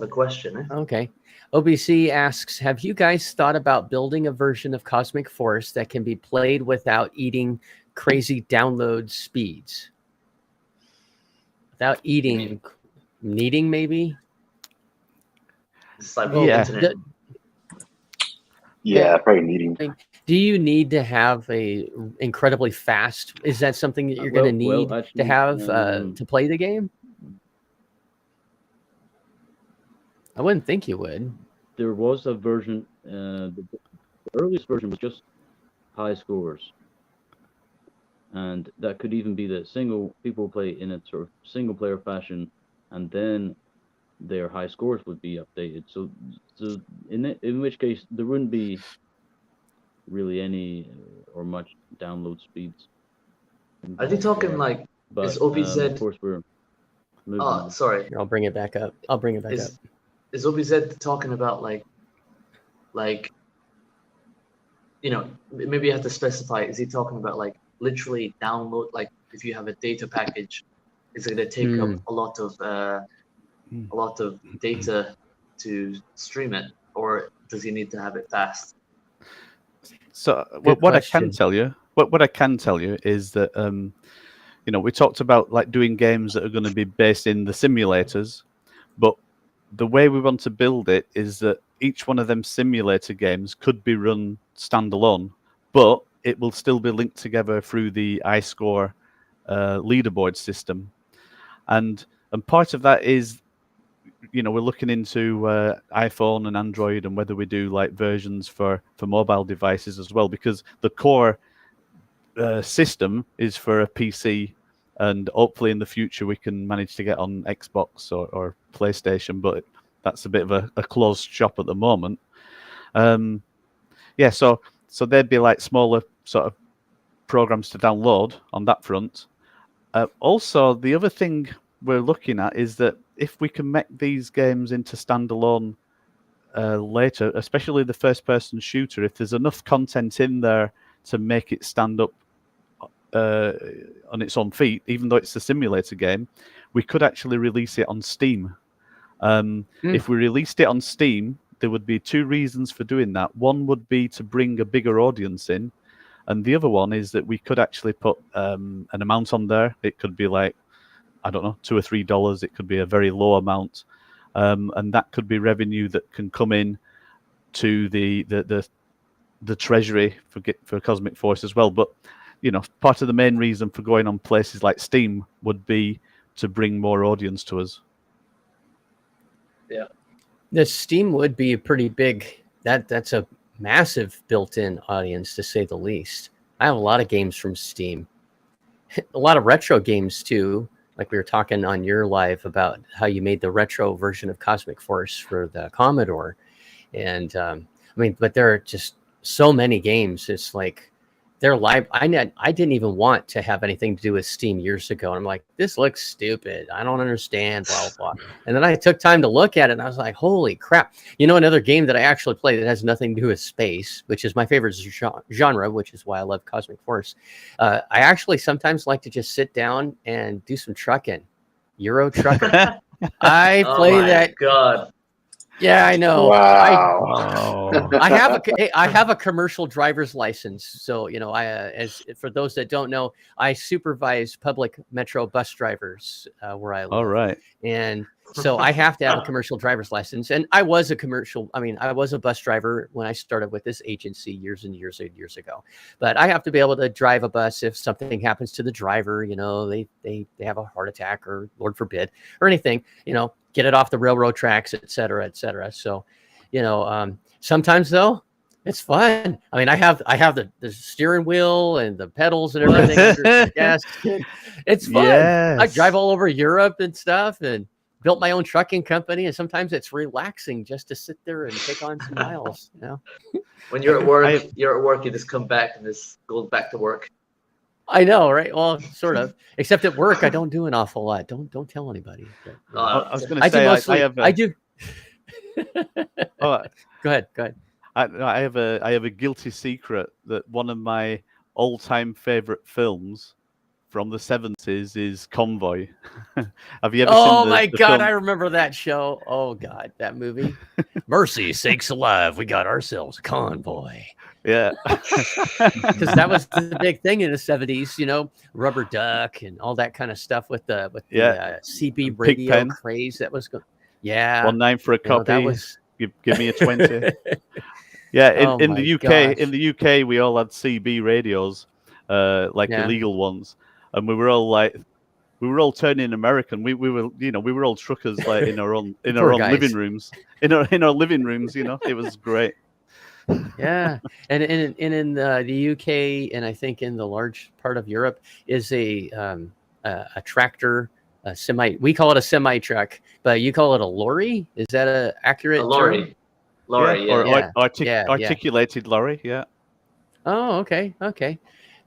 a question. Eh? Okay. OBC asks, have you guys thought about building a version of Cosmic Force that can be played without eating crazy download speeds? Without eating, needing maybe? It's like internet. Yeah, probably needing. Do you need to have a incredibly fast? Is that something that you're going to need to have to play the game? I wouldn't think you would. There was a version. The earliest version was just high scores, and that could even be that people play in a sort of single player fashion, and then their high scores would be updated. So in which case there wouldn't be really any or much download speeds. Are they talking like? But is OBZ? Of course, we're moving. Oh, sorry. I'll bring it back up. up. Is OBZ talking about like maybe you have to specify? Is he talking about like literally download? Like if you have a data package, is it going to take up a lot of data to stream it, or does he need to have it fast? So what I can tell you is that we talked about like doing games that are going to be based in the simulators, but the way we want to build it is that each one of them simulator games could be run standalone, but it will still be linked together through the iScore leaderboard system, and part of that is we're looking into iPhone and Android and whether we do like versions for mobile devices as well, because the core system is for a PC, and hopefully in the future we can manage to get on Xbox or PlayStation, but that's a bit of a closed shop at the moment. So there'd be like smaller sort of programs to download on that front. Also, the other thing we're looking at is that if we can make these games into standalone later, especially the first-person shooter, if there's enough content in there to make it stand up on its own feet, even though it's a simulator game, we could actually release it on Steam. If we released it on Steam, there would be two reasons for doing that. One would be to bring a bigger audience in, and the other one is that we could actually put an amount on there. It could be like, I don't know, $2 or $3. It could be a very low amount, and that could be revenue that can come in to the treasury for Cosmic Force as well. But part of the main reason for going on places like Steam would be to bring more audience to us. Yeah, the Steam would be pretty big. That's a massive built-in audience, to say the least. I have a lot of games from Steam, a lot of retro games too. Like we were talking on your live about how you made the retro version of Cosmic Force for the Commodore, and but there are just so many games. It's like their live. I didn't even want to have anything to do with Steam years ago. And I'm like, this looks stupid. I don't understand. Blah blah. Blah. And then I took time to look at it, and I was like, holy crap! You know, another game that I actually play that has nothing to do with space, which is my favorite genre, which is why I love Cosmic Force. I actually sometimes like to just sit down and do some trucking, Euro trucking. I play that. God. Yeah, I know. Wow. I have a commercial driver's license. So, you know, as for those that don't know, I supervise public metro bus drivers where I live. All right. And so I have to have a commercial driver's license. And I was a bus driver when I started with this agency years and years and years ago. But I have to be able to drive a bus if something happens to the driver, you know, they have a heart attack or Lord forbid or anything, you know, get it off the railroad tracks, et cetera, et cetera. So, you know, sometimes though, it's fun. I mean, I have the steering wheel and the pedals and everything. Yes, it's fun. Yes. I drive all over Europe and stuff, and built my own trucking company. And sometimes it's relaxing just to sit there and take on some miles. You know, When you're at work, you just come back and just go back to work. I know, right? Well, sort of. Except at work, I don't do an awful lot. Don't tell anybody. But, I was going to say I do. Oh, Go ahead. I have a guilty secret that one of my all-time favorite films from the 70s is Convoy. Have you ever seen my the God, film? I remember that show. Oh God, that movie. Mercy sakes alive, we got ourselves a convoy. Yeah. Because that was the big thing in the 70s, you know, Rubber Duck and all that kind of stuff with the CB radio Pigpen. craze that was going. Yeah. 1 for a copy. That was. Give me a 20. Yeah, in the UK, gosh. in the UK, we all had CB radios, illegal ones, and we were all turning American. We were all truckers, like in our own living rooms, in our living rooms. You know, it was great. Yeah, and in the UK, and I think in the large part of Europe, is a tractor, a semi. We call it a semi truck, but you call it a lorry. Is that a accurate lorry? term? Lorry, Or yeah. articulated lorry, yeah. Oh, okay.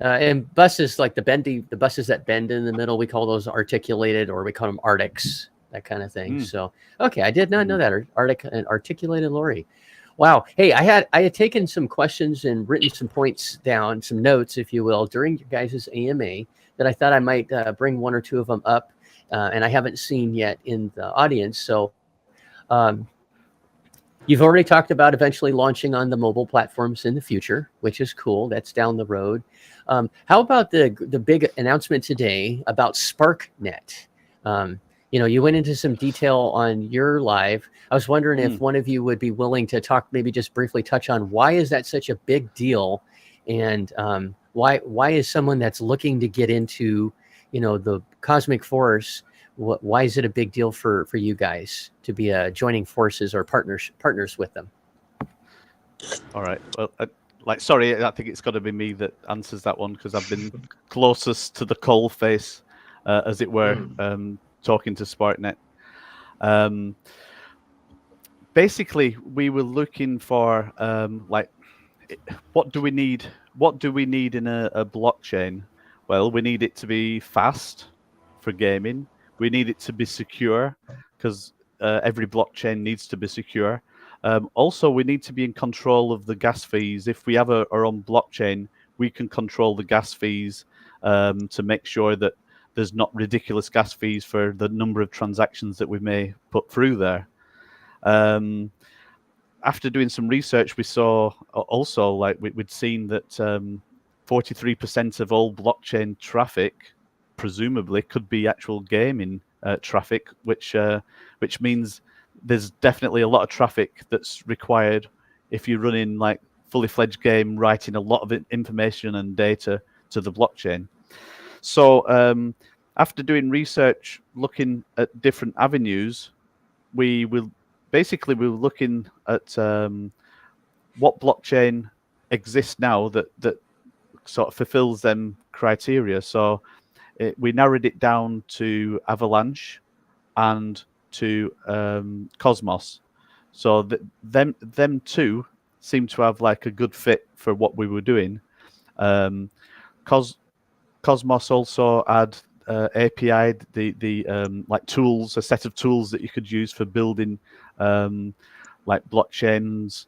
And buses like the buses that bend in the middle, we call those articulated, or we call them Arctics, that kind of thing. So, okay, I did not know that. An articulated lorry. Wow. Hey, I had taken some questions and written some points down, some notes, if you will, during your guys' AMA that I thought I might bring one or two of them up, and I haven't seen yet in the audience. So, you've already talked about eventually launching on the mobile platforms in the future, which is cool. That's down the road. How about the big announcement today about SparkNet? You know, you went into some detail on your live. I was wondering if one of you would be willing to talk, maybe just briefly touch on why is that such a big deal, and why is someone that's looking to get into, you know, the Cosmic Force, why is it a big deal for you guys to be joining forces or partners with them? All right. Well, sorry, I think it's got to be me that answers that one because I've been closest to the coal face, as it were, talking to SparkNet. Basically, we were looking for what do we need? What do we need in a blockchain? Well, we need it to be fast for gaming. We need it to be secure because every blockchain needs to be secure. Also, we need to be in control of the gas fees. If we have our own blockchain, we can control the gas fees to make sure that there's not ridiculous gas fees for the number of transactions that we may put through there. After doing some research, we saw also, like we'd seen that 43% of all blockchain traffic presumably could be actual gaming traffic, which means there's definitely a lot of traffic that's required if you're running like fully fledged game, writing a lot of information and data to the blockchain. So after doing research, looking at different avenues, we were looking at what blockchain exists now that sort of fulfills them criteria. So we narrowed it down to Avalanche and to Cosmos. So them two seem to have like a good fit for what we were doing. Cosmos also had API the like tools, a set of tools that you could use for building like blockchains.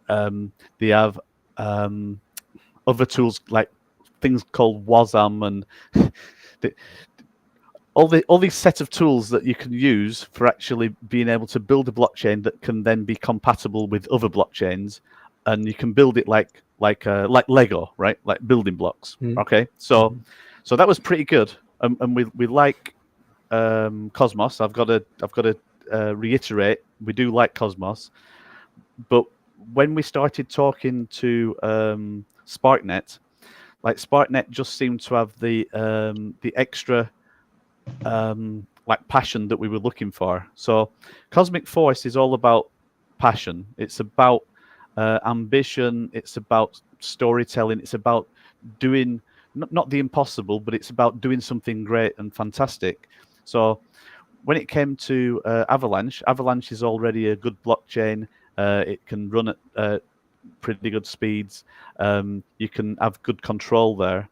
They have other tools like things called WASM and all these set of tools that you can use for actually being able to build a blockchain that can then be compatible with other blockchains, and you can build it like Lego, right? Like building blocks. Okay, so that was pretty good, and we like Cosmos. I've got to reiterate, we do like Cosmos, but when we started talking to SparkNet, like SparkNet just seemed to have the extra like passion that we were looking for. So Cosmic Force is all about passion. It's about ambition. It's about storytelling. It's about doing not the impossible, but it's about doing something great and fantastic. So when it came to Avalanche is already a good blockchain. It can run at pretty good speeds. You can have good control there,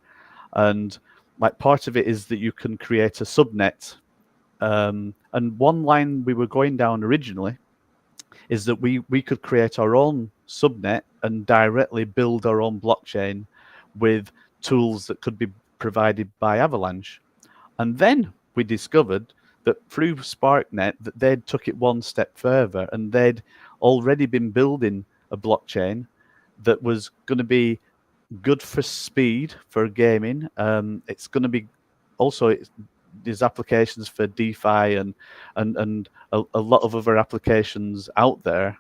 and like part of it is that you can create a subnet. And one line we were going down originally is that we could create our own subnet and directly build our own blockchain with tools that could be provided by Avalanche. And then we discovered that through SparkNet that they'd took it one step further, and they'd already been building a blockchain that was going to be good for speed for gaming. It's going to be also there's applications for DeFi and a lot of other applications out there.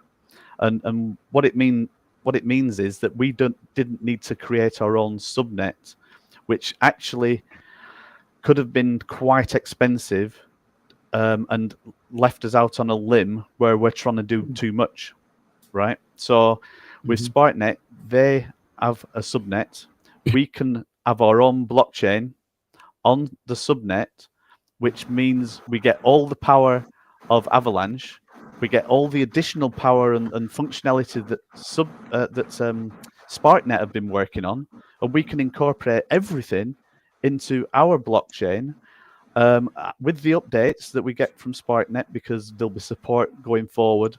And what it means is that we didn't need to create our own subnet, which actually could have been quite expensive, and left us out on a limb where we're trying to do too much, right? So with SparkNet, they have a subnet. We can have our own blockchain on the subnet, which means we get all the power of Avalanche. We get all the additional power and functionality that SparkNet have been working on, and we can incorporate everything into our blockchain with the updates that we get from SparkNet, because there'll be support going forward.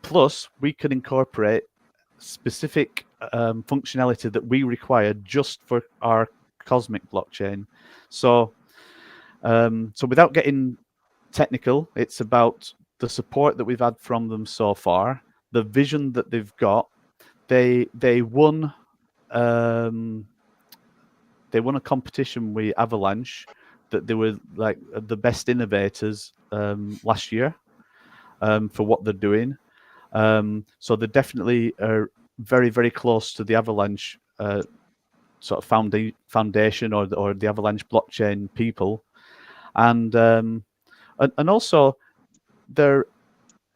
Plus, we can incorporate specific functionality that we require just for our Cosmic blockchain. So without getting technical, it's about the support that we've had from them so far, the vision that they've got. They won a competition with Avalanche that they were like the best innovators last year for what they're doing. So they definitely are very, very close to the Avalanche sort of foundation or the Avalanche blockchain people, and also they're,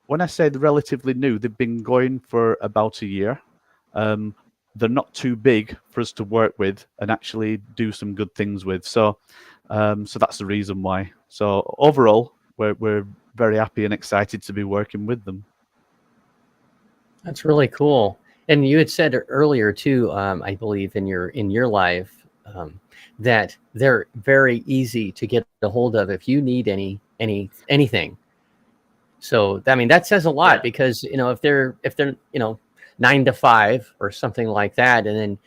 when I say they're relatively new, they've been going for about a year. They're not too big for us to work with and actually do some good things with. So that's the reason why. So overall, we're very happy and excited to be working with them. That's really cool. And you had said earlier too, I believe in your live, that they're very easy to get a hold of if you need anything. So I mean that says a lot, because if they're 9 to 5 or something like that, and then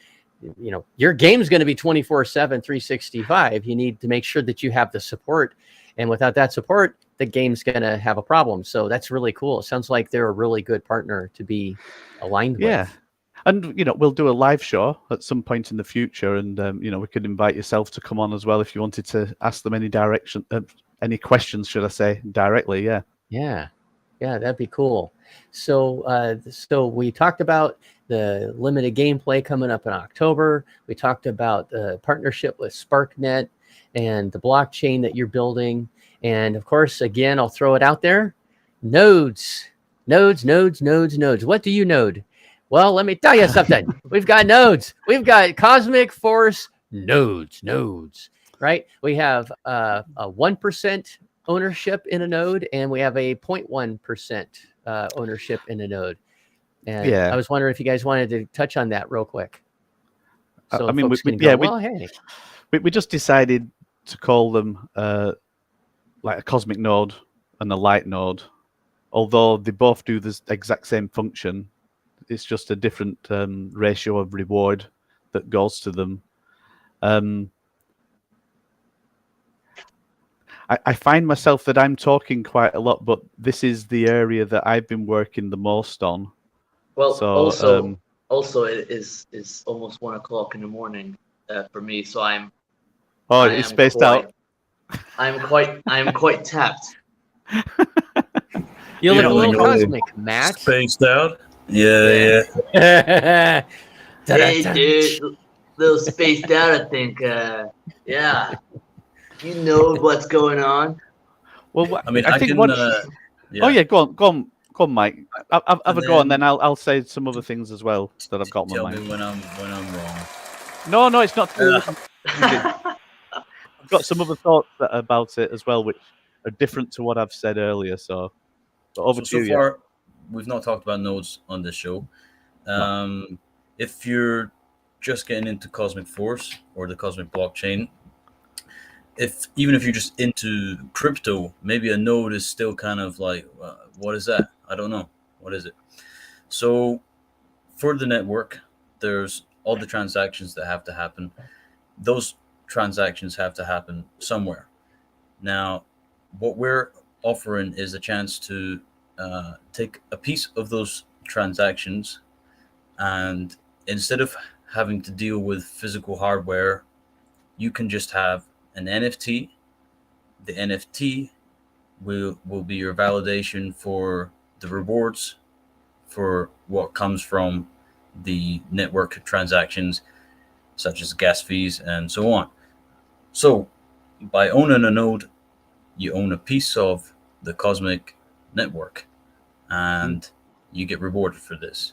your game's going to be 24/7, 365. You need to make sure that you have the support, and without that support, the game's going to have a problem. So that's really cool. It sounds like they're a really good partner to be aligned with. And we'll do a live show at some point in the future, and we could invite yourself to come on as well if you wanted to ask them any questions, should I say, directly. Yeah, that'd be cool. So we talked about the limited gameplay coming up in October. We talked about the partnership with SparkNet and the blockchain that you're building. And of course, again, I'll throw it out there. Nodes. What do you node? Well, let me tell you something. We've got nodes. We've got Cosmic Force nodes, right? We have a 1% ownership in a node, and we have a 0.1% ownership in a node. And I was wondering if you guys wanted to touch on that real quick. So I mean, folks we, can yeah, go, well, hey, we just decided to call them like a cosmic node and a light node, although they both do the exact same function. It's just a different ratio of reward that goes to them. I find myself that I'm talking quite a lot, but this is the area that I've been working the most on. Well, So, also it is almost 1 o'clock in the morning for me, so I it's am spaced out. I'm quite tapped. you look a little know, cosmic, Matt. Spaced out. Yeah. Hey, dude, little spaced out, I think. Yeah, you know what's going on. Well, I mean, I I think can. what. Yeah. Oh yeah, go on, Mike. Have a go, and then- then I'll say some other things as well that I've got on Tell my me mind. when I'm wrong. No, it's not. I've got some other thoughts about it as well, which are different to what I've said earlier. So, but over to So you. far, we've not talked about nodes on this show. If you're just getting into Cosmic Force or the Cosmic Blockchain, even if you're just into crypto, maybe a node is still kind of like, what is that? I don't know. What is it? So for the network, there's all the transactions that have to happen. Those transactions have to happen somewhere. Now, what we're offering is a chance to take a piece of those transactions, and instead of having to deal with physical hardware, you can just have an NFT. The NFT will be your validation for the rewards for what comes from the network transactions, such as gas fees and so on. So by owning a node, you own a piece of the cosmic network, and you get rewarded for this.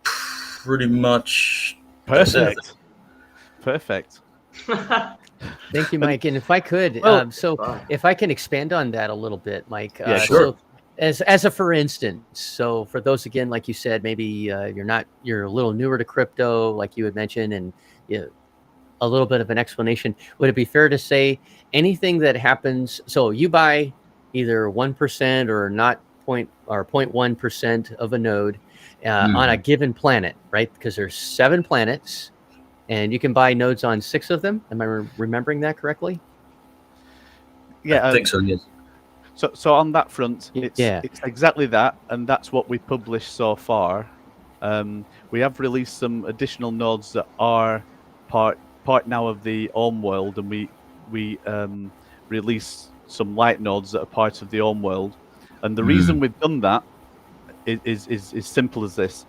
Pretty much. Perfect. Perfect. Thank you, Mike. And if I could, Well, if I can expand on that a little bit, Mike. Yeah, sure. So as a for instance, so for those, again, like you said, maybe you're a little newer to crypto, like you had mentioned, and a little bit of an explanation. Would it be fair to say anything that happens? So you buy either 1% or 0.1% of a node on a given planet, right? Because there's 7 planets, and you can buy nodes on 6 of them. Am I remembering that correctly? Yeah, I think so. Yes. So on that front, it's Yeah. exactly that, and that's what we published so far. We have released some additional nodes that are part now of the Ohm world, and we released some light nodes that are part of the Ohm world. And the reason we've done that is simple as this.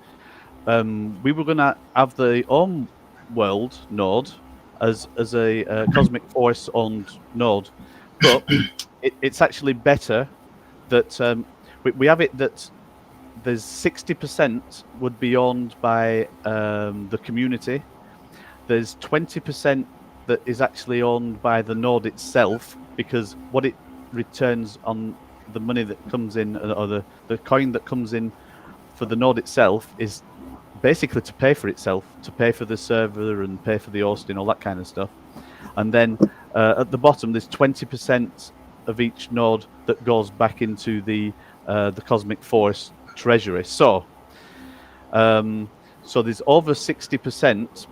We were going to have the Ohm world node as a cosmic force owned node, but it's actually better that we have it that there's 60% would be owned by the community. There's 20% that is actually owned by the node itself, because what it returns on the money that comes in, or the coin that comes in for the node itself, is basically to pay for itself, to pay for the server and pay for the hosting, all that kind of stuff. And then at the bottom, there's 20% of each node that goes back into the Cosmic Force treasury. So there's over 60%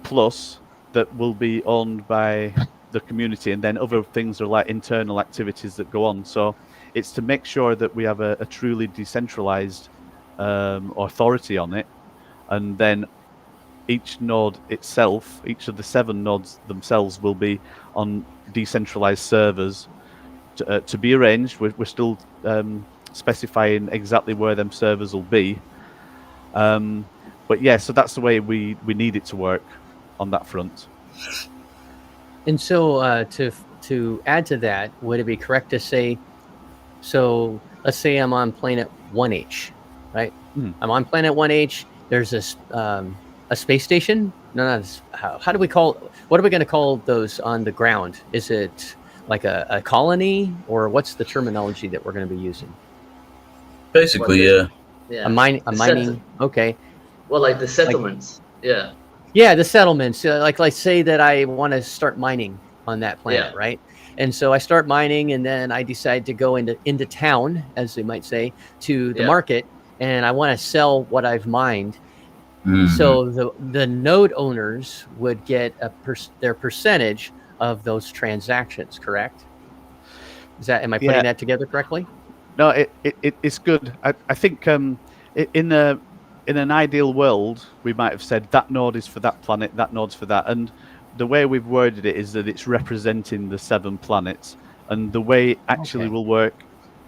plus that will be owned by the community, and then other things are like internal activities that go on. So it's to make sure that we have a truly decentralized authority on it, and then each node itself, each of the 7 nodes themselves, will be on decentralized servers to be arranged. We're still specifying exactly where them servers will be, but yeah, so that's the way we need it to work on that front. And so to add to that, would it be correct to say, so let's say I'm on planet 1H, right? I'm on planet 1H. There's this a space station. How do we call? What are we going to call those on the ground? Is it like a colony, or what's the terminology that we're going to be using? Basically, yeah. Yeah. A mining. Okay. Well, like the settlements. Yeah. Yeah, the settlements. Like say that I want to start mining on that planet, Yeah. right? And so I start mining, and then I decide to go into town, as they might say, to the Yeah. market, and I want to sell what I've mined. Mhm. So the node owners would get their percentage of those transactions, correct? Am I putting Yeah. that together correctly? No, it's good. I think in an ideal world, we might have said that node is for that planet, that node's for that, and the way we've worded it is that it's representing the 7 planets, and the way it actually Okay. will work,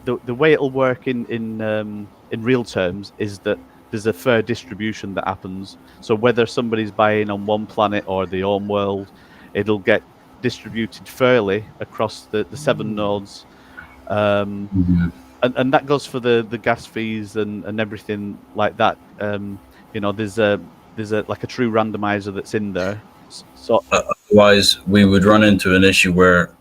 the way it'll work in real terms is that there's a fair distribution that happens. So whether somebody's buying on one planet or the home world, it'll get distributed fairly across the 7 nodes. Mhm. And that goes for the gas fees and everything like that. There's a like a true randomizer that's in there. So Otherwise, we would run into an issue where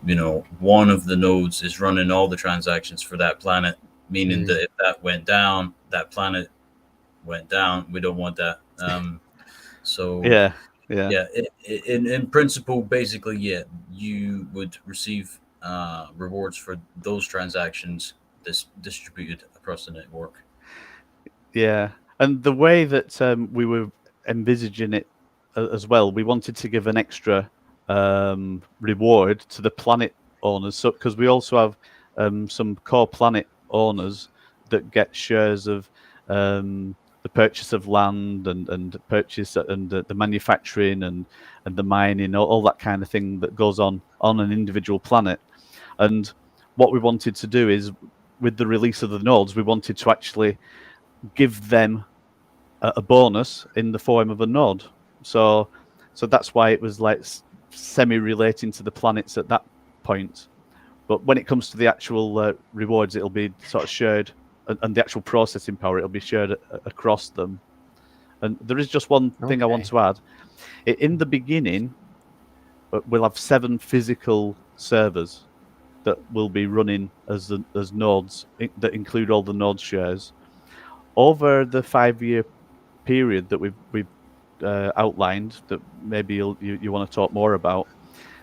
one of the nodes is running all the transactions for that planet, meaning that if that went down, that planet went down. We don't want that. So yeah. in principle, basically, yeah, you would receive rewards for those transactions distributed across the network. Yeah, and the way that we were envisaging it as well, we wanted to give an extra reward to the planet owners. So because we also have some core planet owners that get shares of the purchase of land and purchase and the manufacturing and the mining, all that kind of thing that goes on an individual planet. And what we wanted to do is, with the release of the nodes, we wanted to actually give them a bonus in the form of a node. So that's why it was like semi-relating to the planets at that point. But when it comes to the actual rewards, it'll be sort of shared, and the actual processing power, it'll be shared across them. And there is just one thing I want to add. In the beginning, we'll have 7 physical servers that will be running as nodes that include all the node shares. Over the 5-year period that we've outlined, that maybe you want to talk more about,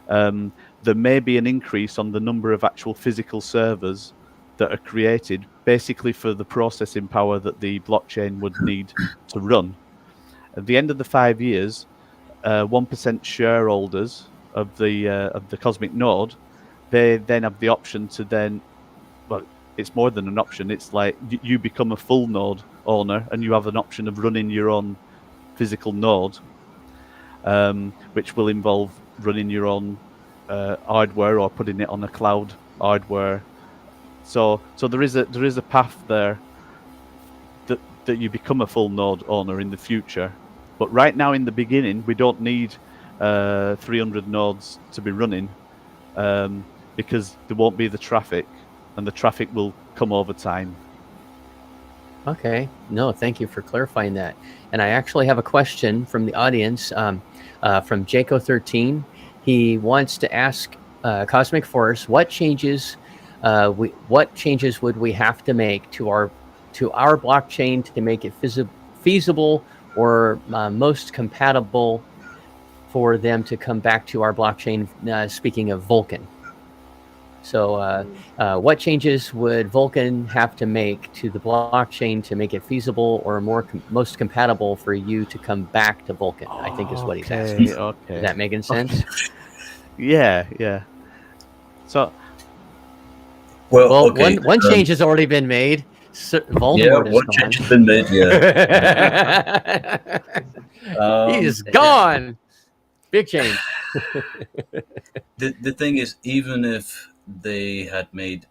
there may be an increase on the number of actual physical servers that are created, basically for the processing power that the blockchain would need to run. At the end of the 5 years, 1% shareholders of the Cosmic node, they then have the option to then, well, it's more than an option. It's like you become a full node owner, and you have an option of running your own physical node, which will involve running your own hardware or putting it on a cloud hardware. So there is a path there that you become a full node owner in the future. But right now, in the beginning, we don't need 300 nodes to be running, because there won't be the traffic, and the traffic will come over time. Okay. No, thank you for clarifying that. And I actually have a question from the audience, from Jaco13. He wants to ask Cosmic Force, what changes would we have to make to our blockchain to make it feasible or most compatible for them to come back to our blockchain? Speaking of Vulcan. So what changes would Vulcan have to make to the blockchain to make it feasible or most compatible for you to come back to Vulcan? I think is what he's asking. Okay. Is that making sense? Yeah. So, well, okay. one change has already been made. Voldemort is one gone. change has been made. Yeah. He's gone. Big change. The thing is, even if they had made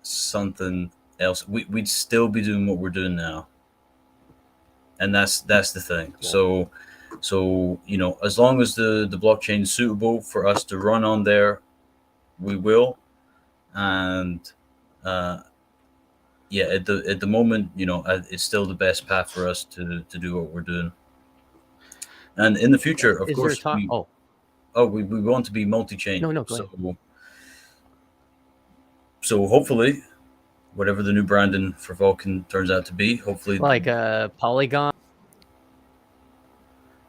something else, we'd still be doing what we're doing now, and that's the thing. So as long as the blockchain is suitable for us to run on there, we will. And yeah, at the moment, it's still the best path for us to do what we're doing. And in the future, of course, we want to be multi-chain. No, go ahead. So hopefully, whatever the new branding for Vulcan turns out to be, hopefully, like Polygon.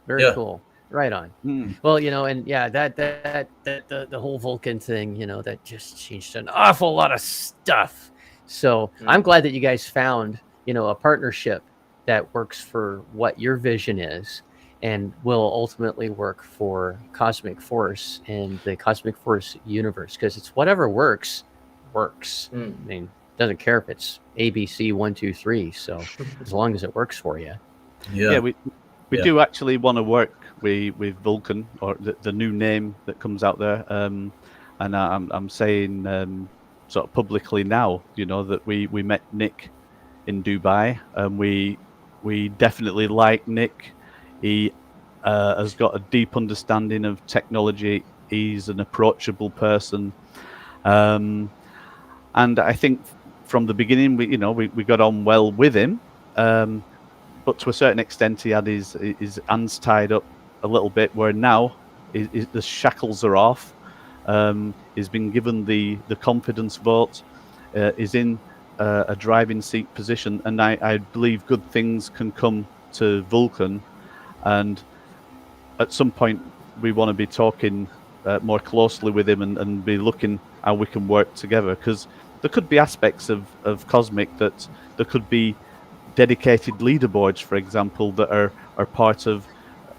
Very cool. Right on. Hmm. Well, and yeah, that the whole Vulcan thing, that just changed an awful lot of stuff. So I'm glad that you guys found, a partnership that works for what your vision is and will ultimately work for Cosmic Force and the Cosmic Force universe, because it's whatever works. I mean, doesn't care if it's ABC 1, 2, 3. So as long as it works for you. Yeah, we do actually want to work with Vulcan, or the new name that comes out there. And I'm saying sort of publicly now, that we met Nick in Dubai, and we definitely like Nick. He has got a deep understanding of technology. He's an approachable person, and I think from the beginning we got on well with him. But to a certain extent, he had his hands tied up a little bit, where now the shackles are off. He's been given the confidence vote, is in a driving seat position, and I believe good things can come to Vulcan. And at some point, we want to be talking more closely with him and be looking how we can work together, because there could be aspects of Cosmic that there could be dedicated leaderboards, for example, that are part of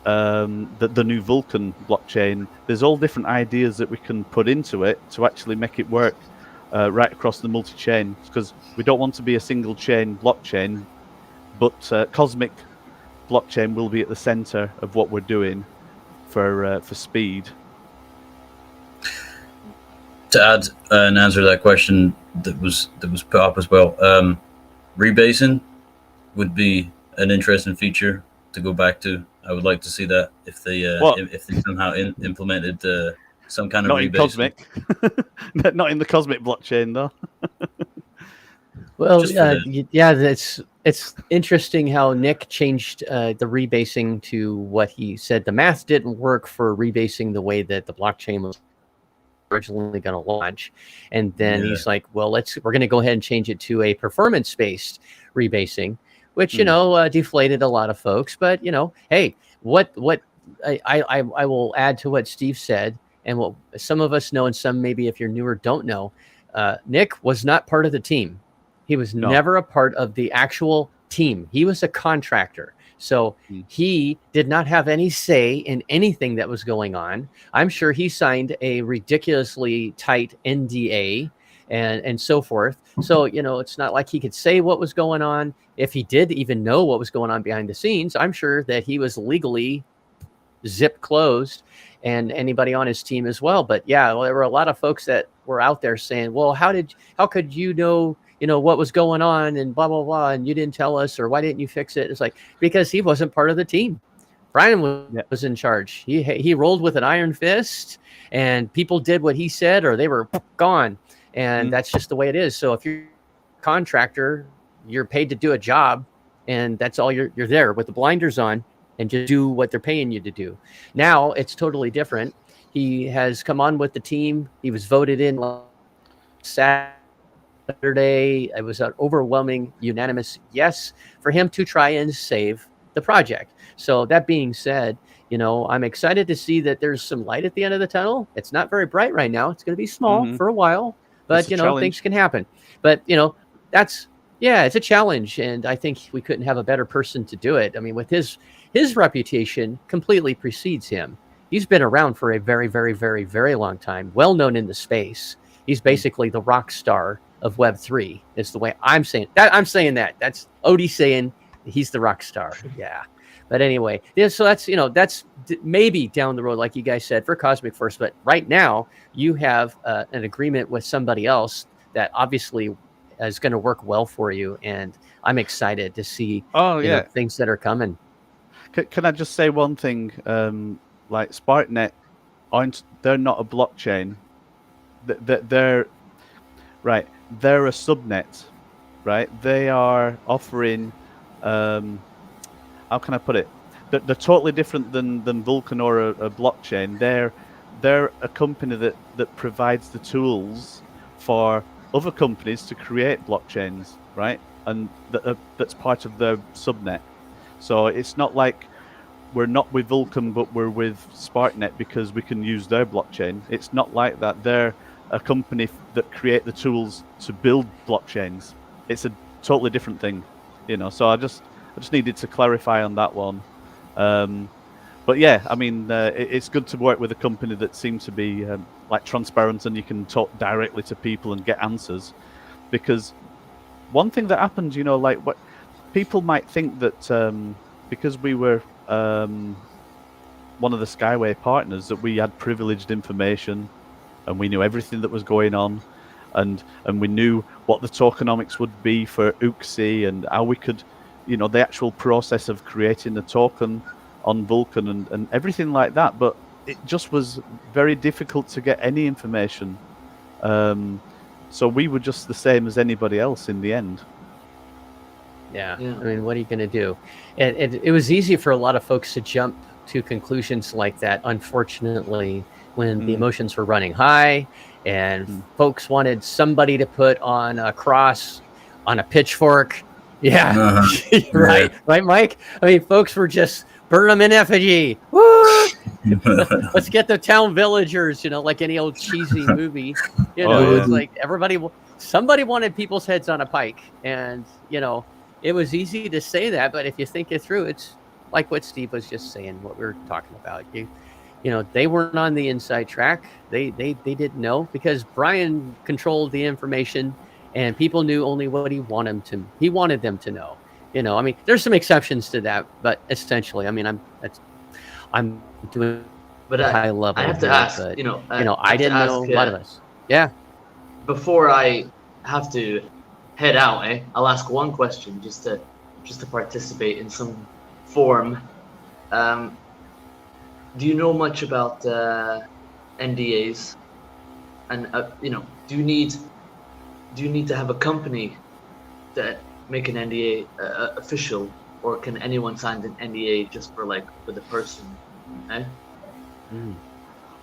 the new Vulcan blockchain. There's all different ideas that we can put into it to actually make it work right across the multi-chain, because we don't want to be a single chain blockchain, but Cosmic blockchain will be at the center of what we're doing for speed. To add an answer to that question that was put up as well, rebasing would be an interesting feature to go back to. I would like to see that if they somehow implemented some kind of rebasing. Cosmic, not in the Cosmic blockchain though. Well, yeah, it's interesting how Nick changed the rebasing to what he said. The math didn't work for rebasing the way that the blockchain was originally going to launch, and then he's like, well, we're going to go ahead and change it to a performance-based rebasing, which deflated a lot of folks. But hey, what I will add to what Steve said, and what some of us know, and some maybe if you're newer don't know, Nick was not part of the team. He was never a part of the actual team. He was a contractor. So he did not have any say in anything that was going on. I'm sure he signed a ridiculously tight NDA and so forth. So, it's not like he could say what was going on. If he did even know what was going on behind the scenes, I'm sure that he was legally zip closed, and anybody on his team as well. But yeah, there were a lot of folks that were out there saying, well, how could you know what was going on and blah, blah, blah, and you didn't tell us, or why didn't you fix it? It's like, because he wasn't part of the team. Brian was in charge. He rolled with an iron fist, and people did what he said, or they were gone. And that's just the way it is. So if you're a contractor, you're paid to do a job, and that's all you're there with the blinders on and just do what they're paying you to do. Now it's totally different. He has come on with the team. He was voted in Saturday. It was an overwhelming, unanimous yes for him to try and save the project. So that being said, I'm excited to see that there's some light at the end of the tunnel. It's not very bright right now. It's going to be small for a while, but things can happen. But it's a challenge, and I think we couldn't have a better person to do it. I mean, with his reputation completely precedes him. He's been around for a very, very, very, very long time, well known in the space. He's basically the rock star of Web3 is the way I'm saying that. That's Odie saying he's the rock star. Yeah. But anyway, so that's maybe down the road, like you guys said, for Cosmic Force. But right now you have an agreement with somebody else that obviously is going to work well for you. And I'm excited to see things that are coming. Can I just say one thing? Like SparkNet, they're not a blockchain. They're right. They're a subnet, right? They are offering, how can I put it? They're totally different than Vulcan or a blockchain. They're a company that provides the tools for other companies to create blockchains, right? And that's part of their subnet. So it's not like we're not with Vulcan, but we're with SparkNet because we can use their blockchain. It's not like that. They're a company that create the tools to build blockchains. It's a totally different thing, you know. So I just needed to clarify on that one. But yeah, I mean, it's good to work with a company that seems to be like transparent, and you can talk directly to people and get answers. Because one thing that happened, you know, like what people might think that because we were one of the Skyway partners, that we had privileged information and we knew everything that was going on, and we knew what the tokenomics would be for UXI and how we could, you know, the actual process of creating the token on Vulcan and everything like that. But it just was very difficult to get any information. So we were just the same as anybody else in the end. Yeah. I mean, what are you going to do? And it was easy for a lot of folks to jump to conclusions like that, unfortunately, when the emotions were running high and folks wanted somebody to put on a cross on a pitchfork. Yeah. Right, Mike? I mean, folks were just burn them in effigy. Woo! Let's get the town villagers, you know, like any old cheesy movie. You know, it's like somebody wanted people's heads on a pike. And, you know, it was easy to say that, but if you think it through, it's like what Steve was just saying, what we were talking about. You know, they weren't on the inside track. They didn't know because Brian controlled the information, and people knew only what he wanted them to know. You know, I mean, there's some exceptions to that, but essentially, I mean, I'm doing but high level. I have to here, ask, but, you know, I didn't know a lot of us. Yeah. Before I have to head out, I'll ask one question just to participate in some form. Do you know much about NDAs? And you know, do you need to have a company that make an NDA official, or can anyone sign an NDA just for the person?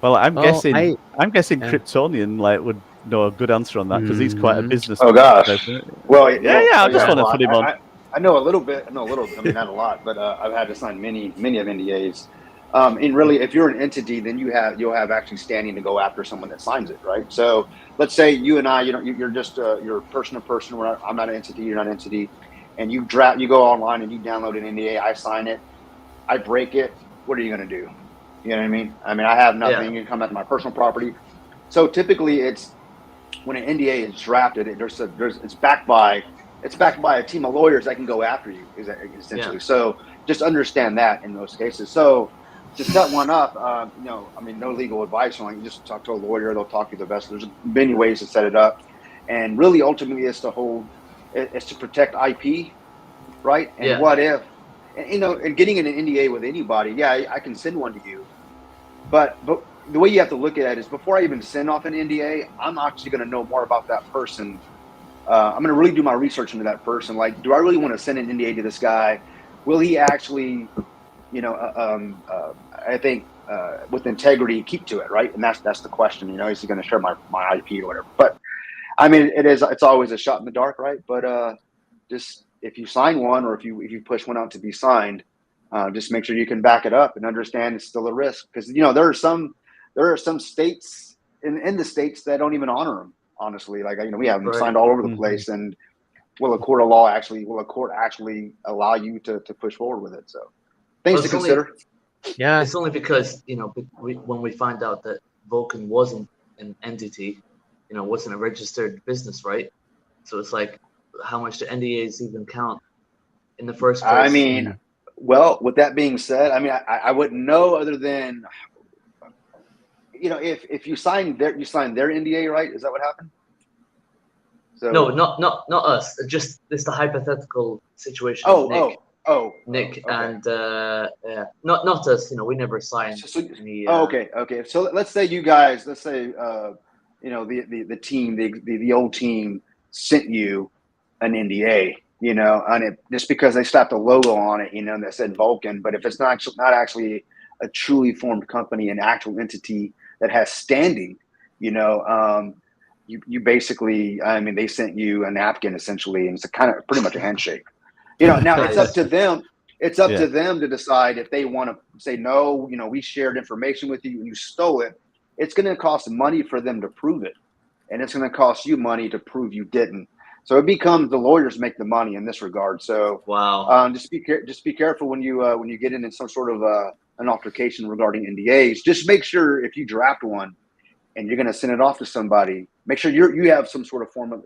Well, I'm guessing Kryptonian would know a good answer on that because he's quite a business. Oh gosh. Well, I just want to put him on. I know a little bit. I mean, not a lot, but I've had to sign many of NDAs. And really, if you're an entity, then you'll have actually standing to go after someone that signs it, right? So let's say you and I, you're just you're person to person. I'm not an entity, you're not an entity, and you go online and you download an NDA. I sign it, I break it. What are you going to do? You know what I mean? I mean, I have nothing. You come after my personal property. So typically, it's when an NDA is drafted, it's backed by a team of lawyers that can go after you, essentially. Yeah. So just understand that in those cases. So to set one up, I mean, no legal advice. You just talk to a lawyer; they'll talk you the best. There's many ways to set it up, and really, ultimately, it's to protect IP, right? And what if, and getting in an NDA with anybody? I can send one to you, but the way you have to look at it is before I even send off an NDA, I'm actually going to know more about that person. I'm going to really do my research into that person. Like, do I really want to send an NDA to this guy? Will he actually, I think with integrity, keep to it, right? And that's the question. Is he going to share my IP or whatever? But I mean, it's always a shot in the dark, right? But just if you sign one, or if you push one out to be signed, just make sure you can back it up and understand it's still a risk, because there are some states in the states that don't even honor them. Honestly, we have them signed all over the place, and will a court actually allow you to push forward with it? So things to consider. It's only because when we find out that Vulcan wasn't an entity, wasn't a registered business, right? So it's like, how much do NDAs even count in the first place? I mean, well, with that being said, I mean, I wouldn't know other than, if you sign their NDA, right? Is that what happened? So, no, not us. Just the hypothetical situation. Nick, okay. And not us. We never signed any. Okay. So let's say you guys, the team, the old team sent you an NDA, on it just because they slapped a logo on it, that said Vulcan. But if it's not actually a truly formed company, an actual entity that has standing, you basically, I mean, they sent you a napkin essentially, and it's pretty much a handshake. Now it's up to them. It's up Yeah. to them to decide if they want to say, no, we shared information with you and you stole it. It's going to cost money for them to prove it. And it's going to cost you money to prove you didn't. So it becomes the lawyers make the money in this regard. So Wow. just be careful when you get into some sort of an altercation regarding NDAs. Just make sure if you draft one and you're going to send it off to somebody, make sure you have some sort of format.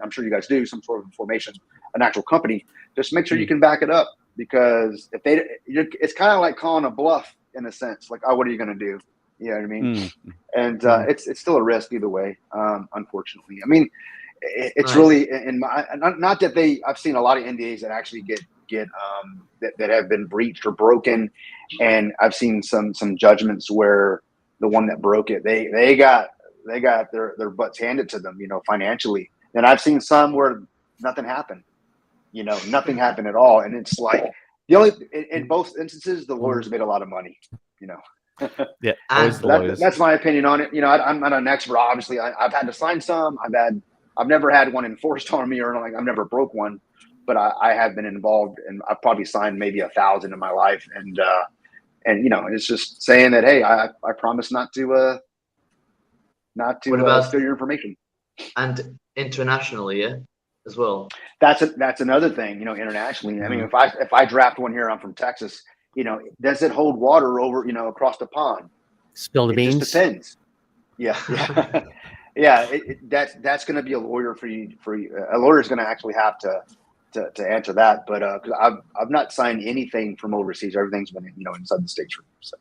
I'm sure you guys do some sort of information, an actual company. Just make sure you can back it up, because it's kind of like calling a bluff in a sense. Like, oh, what are you going to do? You know what I mean? And it's still a risk either way. Unfortunately, I mean, it's Nice. really not that I've seen a lot of NDAs that actually get that have been breached or broken, and I've seen some judgments where the one that broke it, they got their butts handed to them, financially. And I've seen some where nothing happened, nothing happened at all. And it's like in both instances, the lawyers made a lot of money, Yeah, And always the lawyers. That's my opinion on it. I'm not an expert, obviously. I've had to sign some. I've never had one enforced on me, or like I've never broke one, but I have been involved, and I've probably signed maybe 1,000 in my life. And it's just saying that, hey, I promise not to about- steal your information. And internationally, yeah, as well. That's another thing, internationally. I mean, if I draft one here, I'm from Texas. Does it hold water over, across the pond? Spill the It beans. just depends. Yeah. Yeah. That's going to be a lawyer for you. A lawyer is going to actually have to answer that. But because I've not signed anything from overseas. Everything's been inside the states for me. So.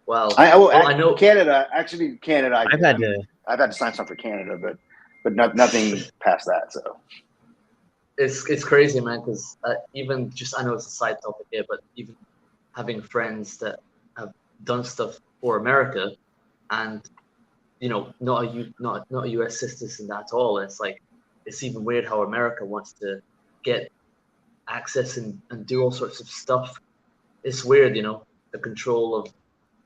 Well, I know Canada. Actually, Canada. I've had to sign something for Canada, but nothing past that. So. it's crazy, man, because even just, I know it's a side topic here, but even having friends that have done stuff for America and not a US citizen at all, it's like it's even weird how America wants to get access and do all sorts of stuff. It's weird, the control of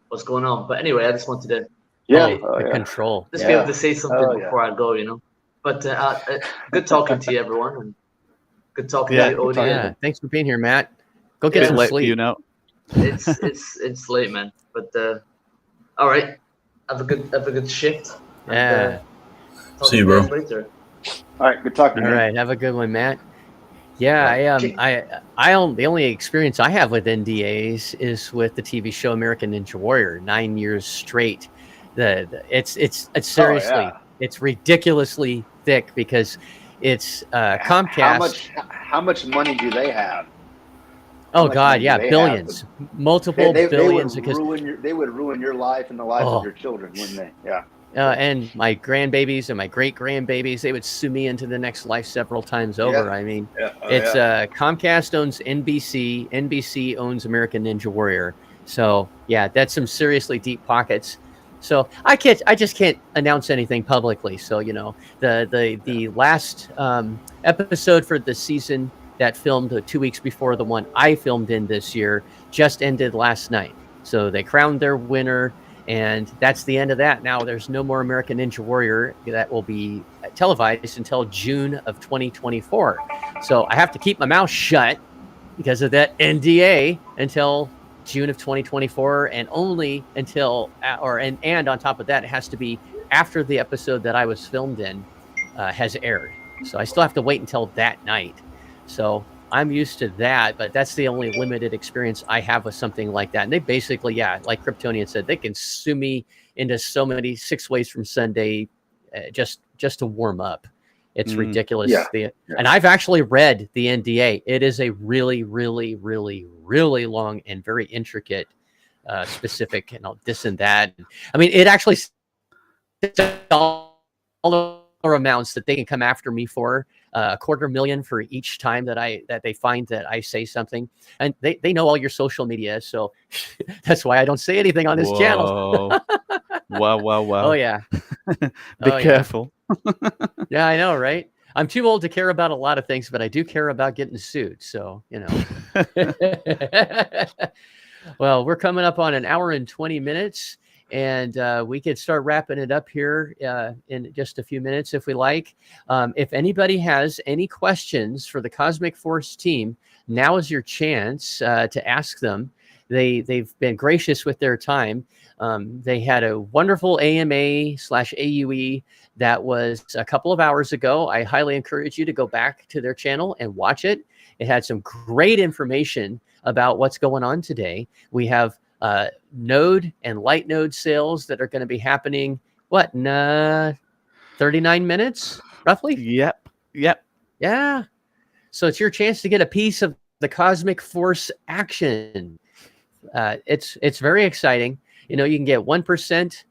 what's going on. But anyway, I just wanted to the control. just be able to say something before I go, But good talking to you, everyone, and good talking to you, Odie. Yeah, thanks for being here, Matt. Go get It's some late for sleep. you now. It's late, man. But all right, have a good shift. Yeah. Talk See you, to bro. guys later. All right. Good talking. All right, have a good one, Matt. Yeah, the only experience I have with NDAs is with the TV show American Ninja Warrior, 9 years straight. It's seriously, it's ridiculously thick because it's Comcast. How much money do they have? Oh God, yeah, billions, multiple billions. They would ruin your life and the lives of your children, wouldn't they? Yeah. And my grandbabies and my great grandbabies, they would sue me into the next life several times over. I mean, it's Comcast owns NBC, NBC owns American Ninja Warrior. So yeah, that's some seriously deep pockets. So I just can't announce anything publicly. So the last episode for the season that filmed 2 weeks before the one I filmed in this year just ended last night. So they crowned their winner. And that's the end of that. Now there's no more American Ninja Warrior that will be televised until June of 2024. So I have to keep my mouth shut because of that NDA until June of 2024, and only until and on top of that, it has to be after the episode that I was filmed in has aired. So I still have to wait until that night. So I'm used to that, but that's the only limited experience I have with something like that. And they basically, like Kryptonian said, they can sue me into so many 6 ways from Sunday just to warm up. It's ridiculous. And I've actually read the NDA. It is a really, really, really, really long and very intricate, specific, this and that. I mean, it actually all amounts that they can come after me for. $250,000 for each time that they find that I say something, and they know all your social media, so that's why I don't say anything on this channel. Wow. Oh yeah. Be careful. Yeah, I know, right? I'm too old to care about a lot of things, but I do care about getting sued. So well, we're coming up on an hour and 20 minutes. and we could start wrapping it up here in just a few minutes if we like. If anybody has any questions for the Cosmic Force team, now is your chance to ask them. They've been gracious with their time. They had a wonderful AMA/AUE that was a couple of hours ago. I highly encourage you to go back to their channel and watch it. It had some great information about what's going on today. We have node and light node sales that are going to be happening, what, in 39 minutes, roughly? Yep. Yeah. So it's your chance to get a piece of the Cosmic Force action. It's very exciting. You can get 1%,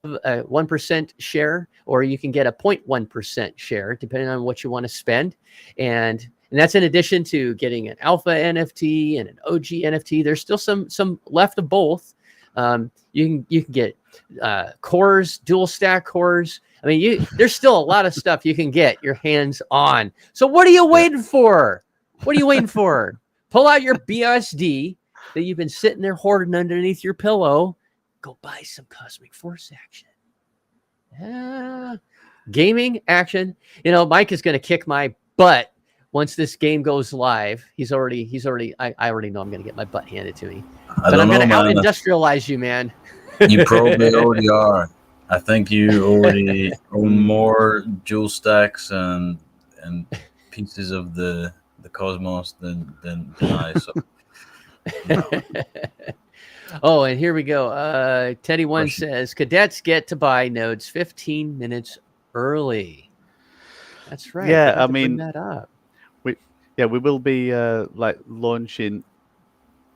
1% share, or you can get a 0.1% share, depending on what you want to spend. And that's in addition to getting an alpha NFT and an OG NFT. There's still some left of both. You can get cores, dual stack cores. I mean, there's still a lot of stuff you can get your hands on. So what are you waiting for? What are you waiting for? Pull out your BSD that you've been sitting there hoarding underneath your pillow. Go buy some Cosmic Force action. Yeah. Gaming action. Mike is going to kick my butt once this game goes live. I already know I'm going to get my butt handed to me. But I'm going to out-industrialize you, man. You probably already are. I think you already own more jewel stacks and pieces of the cosmos than I. So. Oh, and here we go. Teddy One says cadets get to buy nodes 15 minutes early. That's right. Yeah, I mean, bring that up. We will be launching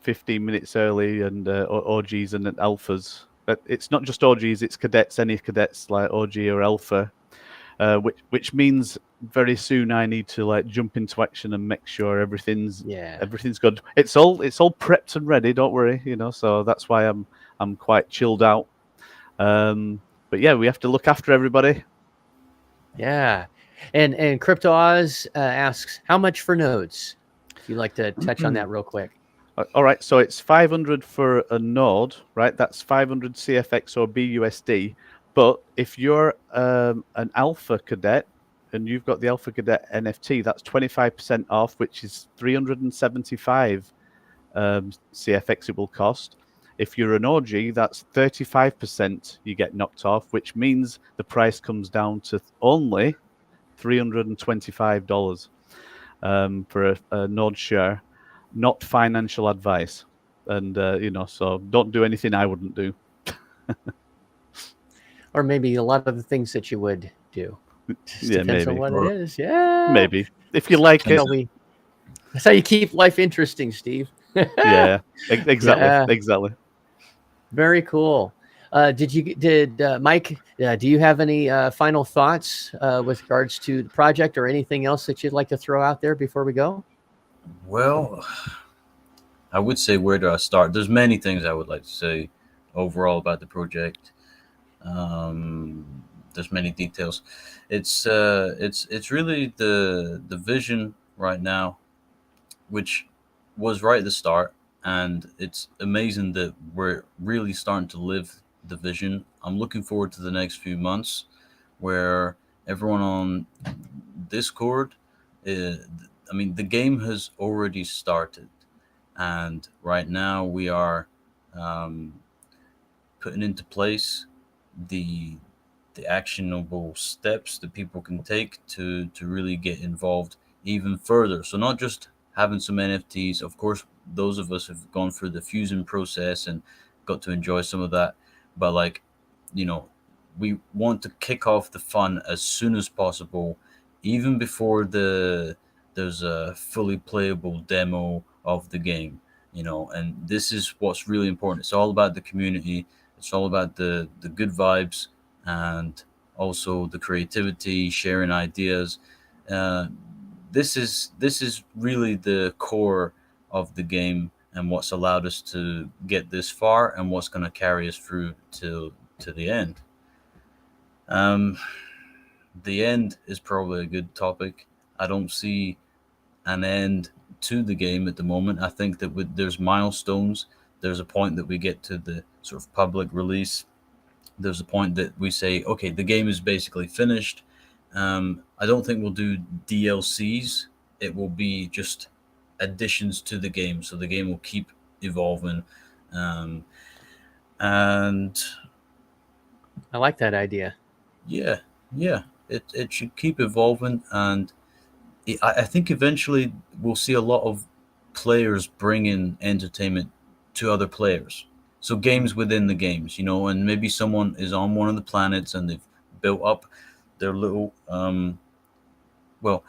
15 minutes early, and OGs and alphas. But it's not just OGs; it's cadets. Any cadets like OG or alpha, which means very soon I need to jump into action and make sure everything's good. It's all prepped and ready. Don't worry, So that's why I'm quite chilled out. But yeah, we have to look after everybody. Yeah. And Crypto Oz asks, how much for nodes? If you'd like to touch on that real quick. All right, so it's 500 for a node, right? That's 500 CFX or BUSD. But if you're an alpha cadet and you've got the alpha cadet NFT, that's 25% off, which is 375 CFX it will cost. If you're an OG, that's 35% you get knocked off, which means the price comes down to only $325 for a node share. Not financial advice, and so don't do anything I wouldn't do. Or maybe a lot of the things that you would do. Just depends maybe. on what it is. Yeah, maybe if you like it. That's how you keep life interesting, Steve. Yeah, exactly. Very cool. Did Mike? Do you have any final thoughts with regards to the project, or anything else that you'd like to throw out there before we go? Well, I would say, where do I start? There's many things I would like to say overall about the project. There's many details. It's really the vision right now, which was right at the start, and it's amazing that we're really starting to live the vision. I'm looking forward to the next few months, where everyone on Discord the game has already started, and right now we are putting into place the actionable steps that people can take to really get involved even further. So not just having some NFTs. Of course, those of us have gone through the fusion process and got to enjoy some of that, but we want to kick off the fun as soon as possible, even before there's a fully playable demo of the game, and this is what's really important. It's all about the community. It's all about the good vibes, and also the creativity, sharing ideas. This is really the core of the game, and what's allowed us to get this far, and what's going to carry us through to the end. The end is probably a good topic. I don't see an end to the game at the moment. I think that there's milestones. There's a point that we get to the sort of public release there's a point that we say, okay, the game is basically finished. I don't think we'll do DLCs. It will be just additions to the game, so the game will keep evolving. And I like that idea. yeah, it should keep evolving, and I think eventually we'll see a lot of players bringing entertainment to other players. So games within the games, and maybe someone is on one of the planets and they've built up their little, well,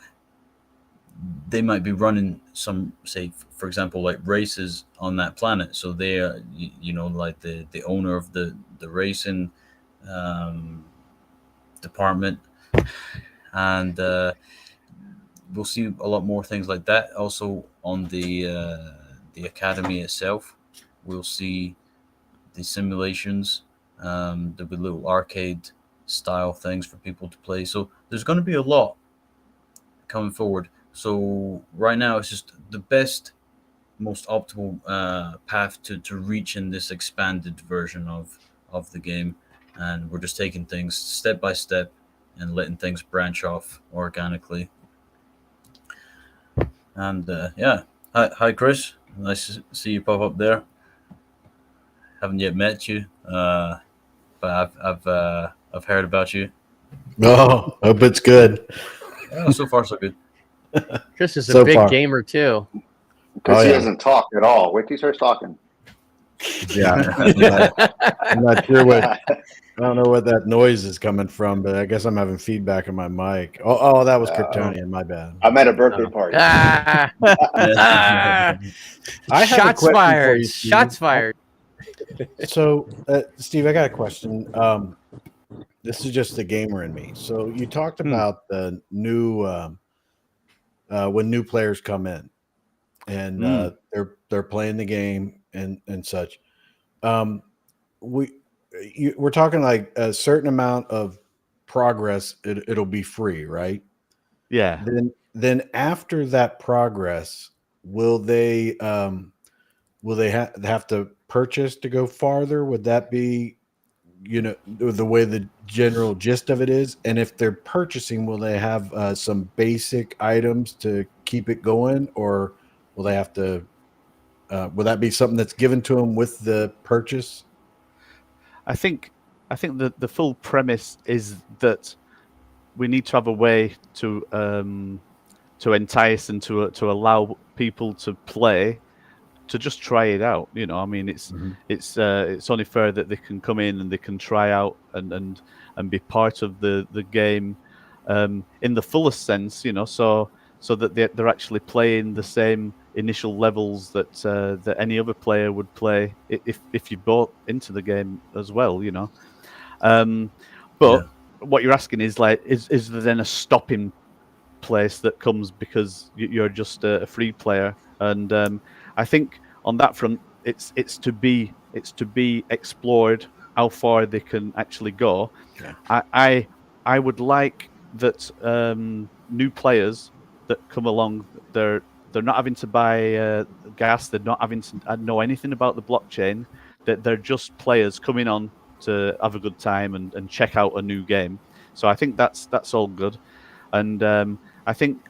they might be running some, say, for example, like races on that planet. So they are, like the owner of the racing department, and we'll see a lot more things like that. Also on the academy itself, we'll see the simulations. There'll be little arcade style things for people to play. So there's going to be a lot coming forward. So right now, it's just the best, most optimal path to reach in this expanded version of the game, and we're just taking things step by step and letting things branch off organically. And yeah, hi Chris, nice to see you pop up there. Haven't yet met you, but I've heard about you. Oh, hope it's good. Yeah, so far so good. Chris is a So big far. gamer too. Because Oh, he yeah. doesn't talk at all. Wait till he starts talking. Yeah, I'm not sure I don't know what that noise is coming from, but I guess I'm having feedback on my mic. Oh, that was Kryptonian. My bad. I'm at a birthday party. Ah, ah. I have a Shots question for fired! you, Steve. Shots fired! So, Steve, I got a question. This is just the gamer in me. So, you talked about the new when new players come in, and they're playing the game and such. We're talking like a certain amount of progress. It'll be free, right? Yeah. Then after that progress, will they have to purchase to go farther? Would that be, the way the general gist of it is? And if they're purchasing, will they have some basic items to keep it going, or will they have to? Will that be something that's given to them with the purchase? I think the full premise is that we need to have a way to entice and to allow people to play, to just try it out. I mean, it's only fair that they can come in and they can try out and be part of the game in the fullest sense. So that they're actually playing the same initial levels that any other player would play if you bought into the game as well. But what you're asking is like, is there then a stopping place that comes because you're just a free player? And I think on that front, it's to be explored how far they can actually go. Yeah. I would like that new players that come along, they're not having to buy gas, they're not having to know anything about the blockchain, that they're just players coming on to have a good time and check out a new game. So I think that's all good. And I think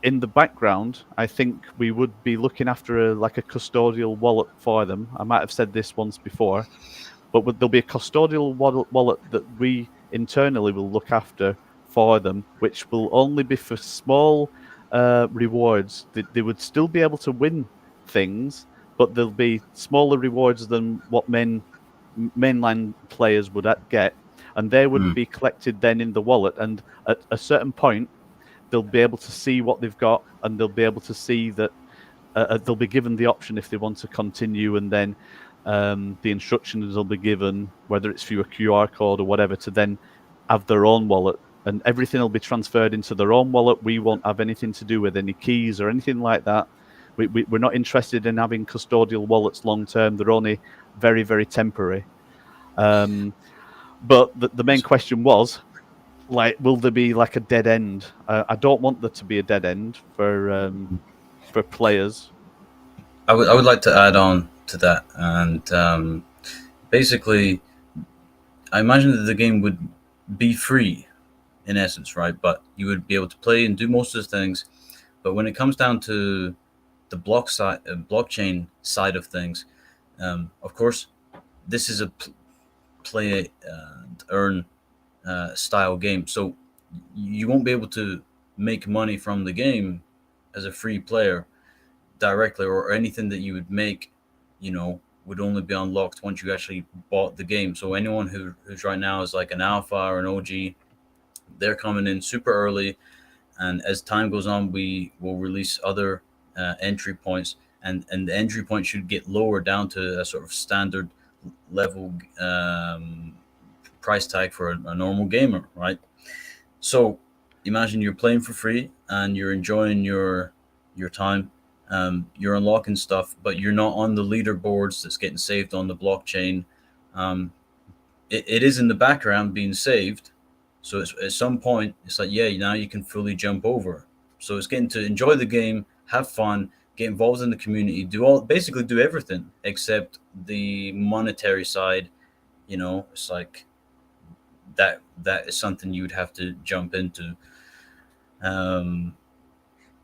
in the background, I think we would be looking after a custodial wallet for them. I might have said this once before, but there'll be a custodial wallet that we internally will look after for them, which will only be for small rewards. They would still be able to win things, but there'll be smaller rewards than what mainline players would get, and they would be collected then in the wallet. And at a certain point, they'll be able to see what they've got, and they'll be able to see that they'll be given the option if they want to continue, and then the instructions will be given, whether it's through a QR code or whatever, to then have their own wallet, and everything will be transferred into their own wallet. We won't have anything to do with any keys or anything like that. We're not interested in having custodial wallets long term. They're only very, very temporary. But the main question was, will there be a dead end? I don't want there to be a dead end for players. I would like to add on to that, and basically, I imagine that the game would be free in essence, right? But you would be able to play and do most of the things. But when it comes down to the blockchain side of things, of course, this is a play and earn style game. So you won't be able to make money from the game as a free player directly, or anything that you would make, would only be unlocked once you actually bought the game. So anyone who's right now is like an alpha or an OG, they're coming in super early, and as time goes on, we will release other entry points, and the entry point should get lower down to a sort of standard level price tag for a normal gamer, right? So imagine you're playing for free and you're enjoying your time. You're unlocking stuff, but you're not on the leaderboards that's getting saved on the blockchain. It is in the background being saved. So at some point, it's like, yeah, now you can fully jump over. So it's getting to enjoy the game, have fun, get involved in the community, basically do everything except the monetary side. It's like that is something you would have to jump into.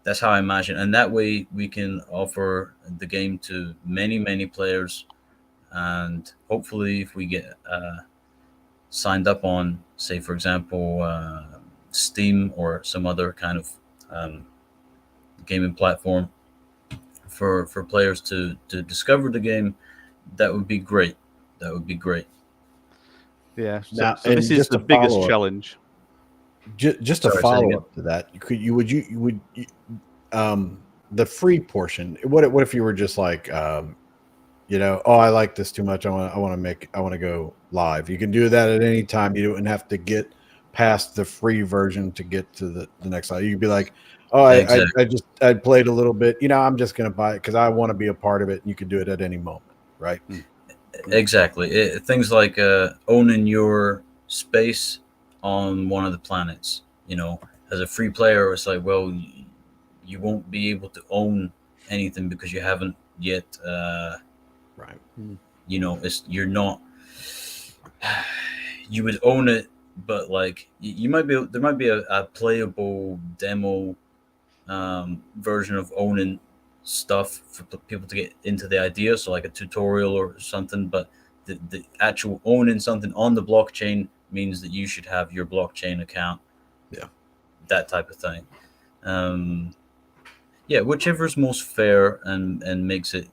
That's how I imagine, and that way we can offer the game to many, many players, and hopefully, if we get signed up on, say, for example, Steam or some other kind of gaming platform for players to discover the game, that would be great. That would be great. Yeah. Now, So this and is just the to biggest follow up- challenge. Just a Sorry, say it follow again. up to that, the free portion. What if you were just like, oh, I like this too much. I want to go live. You can do that at any time. You don't have to get past the free version to get to the next slide. You could be like, oh, Exactly. I played a little bit. I'm just going to buy it because I want to be a part of it. And you can do it at any moment, right? Exactly. Things like owning your space on one of the planets. As a free player, it's like, well, you won't be able to own anything because you haven't yet. Right. You're not. You would own it, but like you might be. There might be a playable demo version of owning stuff for people to get into the idea, so like a tutorial or something. But the actual owning something on the blockchain means that you should have your blockchain account. Yeah. That type of thing. Yeah, whichever is most fair and makes it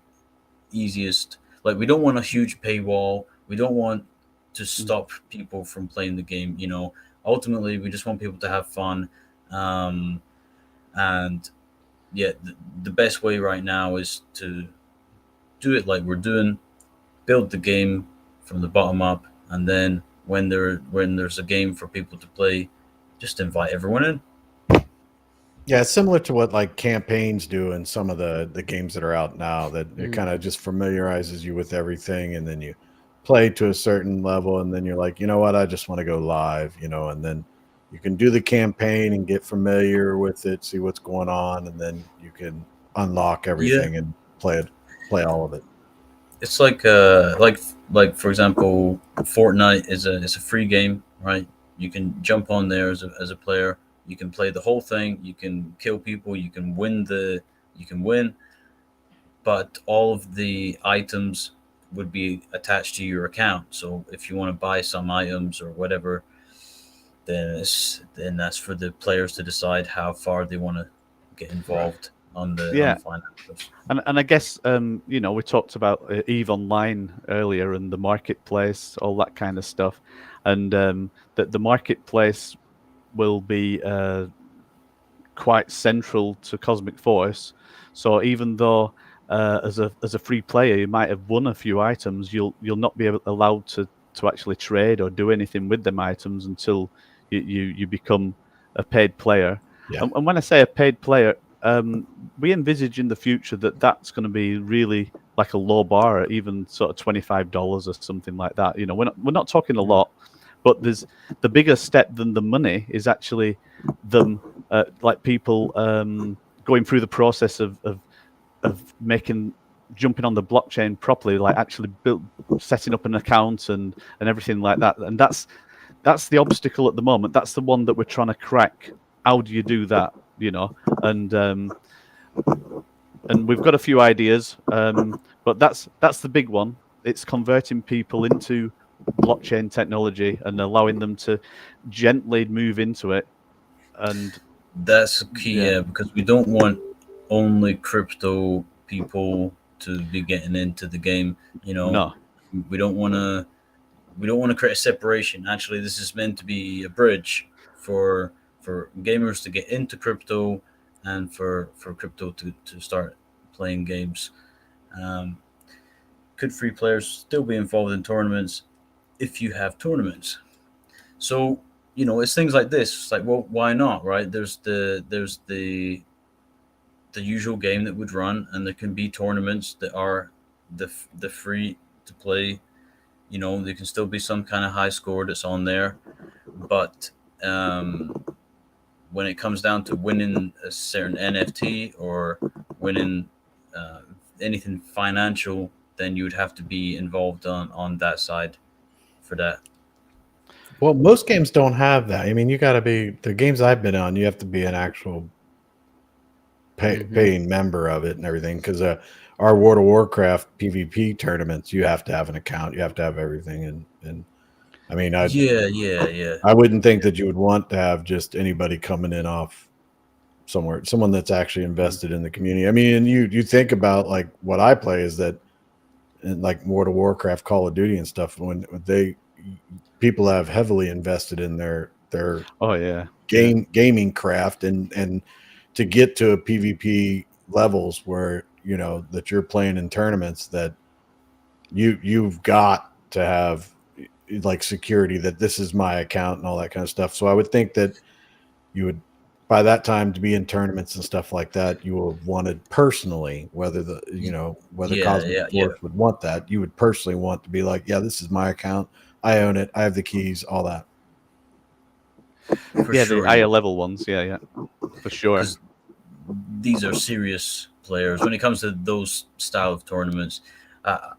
easiest. Like, we don't want a huge paywall. We don't want to stop people from playing the game. Ultimately, we just want people to have fun. And yeah, the best way right now is to do it like we're doing, build the game from the bottom up, and then when there's a game for people to play, just invite everyone in. Yeah, it's similar to what like campaigns do in some of the games that are out now, that it kind of just familiarizes you with everything, and then you play to a certain level, and then you're like, you know what, I just want to go live, and then you can do the campaign and get familiar with it, see what's going on, and then you can unlock everything and play all of it. It's like for example, Fortnite is a free game, right? You can jump on there as a player. You can play the whole thing. You can kill people. You can win, but all of the items would be attached to your account. So if you want to buy some items or whatever, then that's for the players to decide how far they want to get involved on the financials. And I guess we talked about EVE Online earlier and the marketplace, all that kind of stuff, and that the marketplace will be quite central to Cosmic Force. So even though as a free player you might have won a few items, you'll not be allowed to actually trade or do anything with them items until you become a paid player. Yeah. And when I say a paid player, we envisage in the future that's going to be really like a low bar, even sort of $25 or something like that. We're not talking a lot, but there's the bigger step than the money is actually them like people going through the process of making jumping on the blockchain properly, like actually setting up an account and everything like that. And that's the obstacle at the moment. That's the one that we're trying to crack. How do you do that? You know, and we've got a few ideas, but that's the big one. It's converting people into blockchain technology and allowing them to gently move into it. And that's key, yeah, because we don't want only crypto people to be getting into the game. You know, no, we don't want to create a separation. Actually, this is meant to be a bridge for gamers to get into crypto and for crypto to start playing games. Could free players still be involved in tournaments if you have tournaments? So, you know, it's things like this. It's like, well, why not, right? There's the usual game that would run, and there can be tournaments that are the free to play. You know, there can still be some kind of high score that's on there, but when it comes down to winning a certain NFT or winning anything financial, then you would have to be involved on that side for that. Well, most games don't have that. I mean, you got to be the games I've been on. You have to be an actual paying member of it and everything. Because our World of Warcraft PvP tournaments, you have to have an account. You have to have everything. And I mean, I wouldn't think that you would want to have just anybody coming in off somewhere, someone that's actually invested in the community. I mean, and you think about like what I play is that, in like World of Warcraft, Call of Duty, and stuff. When people have heavily invested in their gaming craft, and to get to a PvP levels where you know that you're playing in tournaments, that you've got to have like security that this is my account and all that kind of stuff. So I would think that you would, by that time, to be in tournaments and stuff like that, you will have wanted personally, whether Cosmic Force would want that, you would personally want to be like, yeah, this is my account, I own it, I have the keys, all that. For sure, the higher level ones, yeah, for sure. These are serious players. When it comes to those style of tournaments,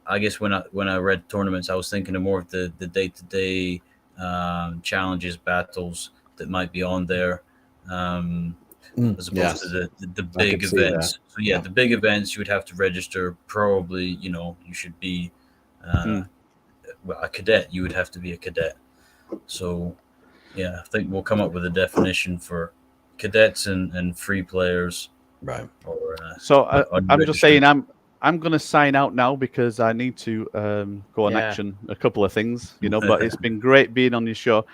I guess when I read tournaments, I was thinking of more of the day-to-day challenges, battles that might be on there, as opposed to the big events. So the big events, you would have to register. Probably, you know, you should be a cadet. You would have to be a cadet. So I think we'll come up with a definition for cadets and free players. Right. Or, so I'm just saying I'm going to sign out now because I need to go on action a couple of things, you know, but it's been great being on your show.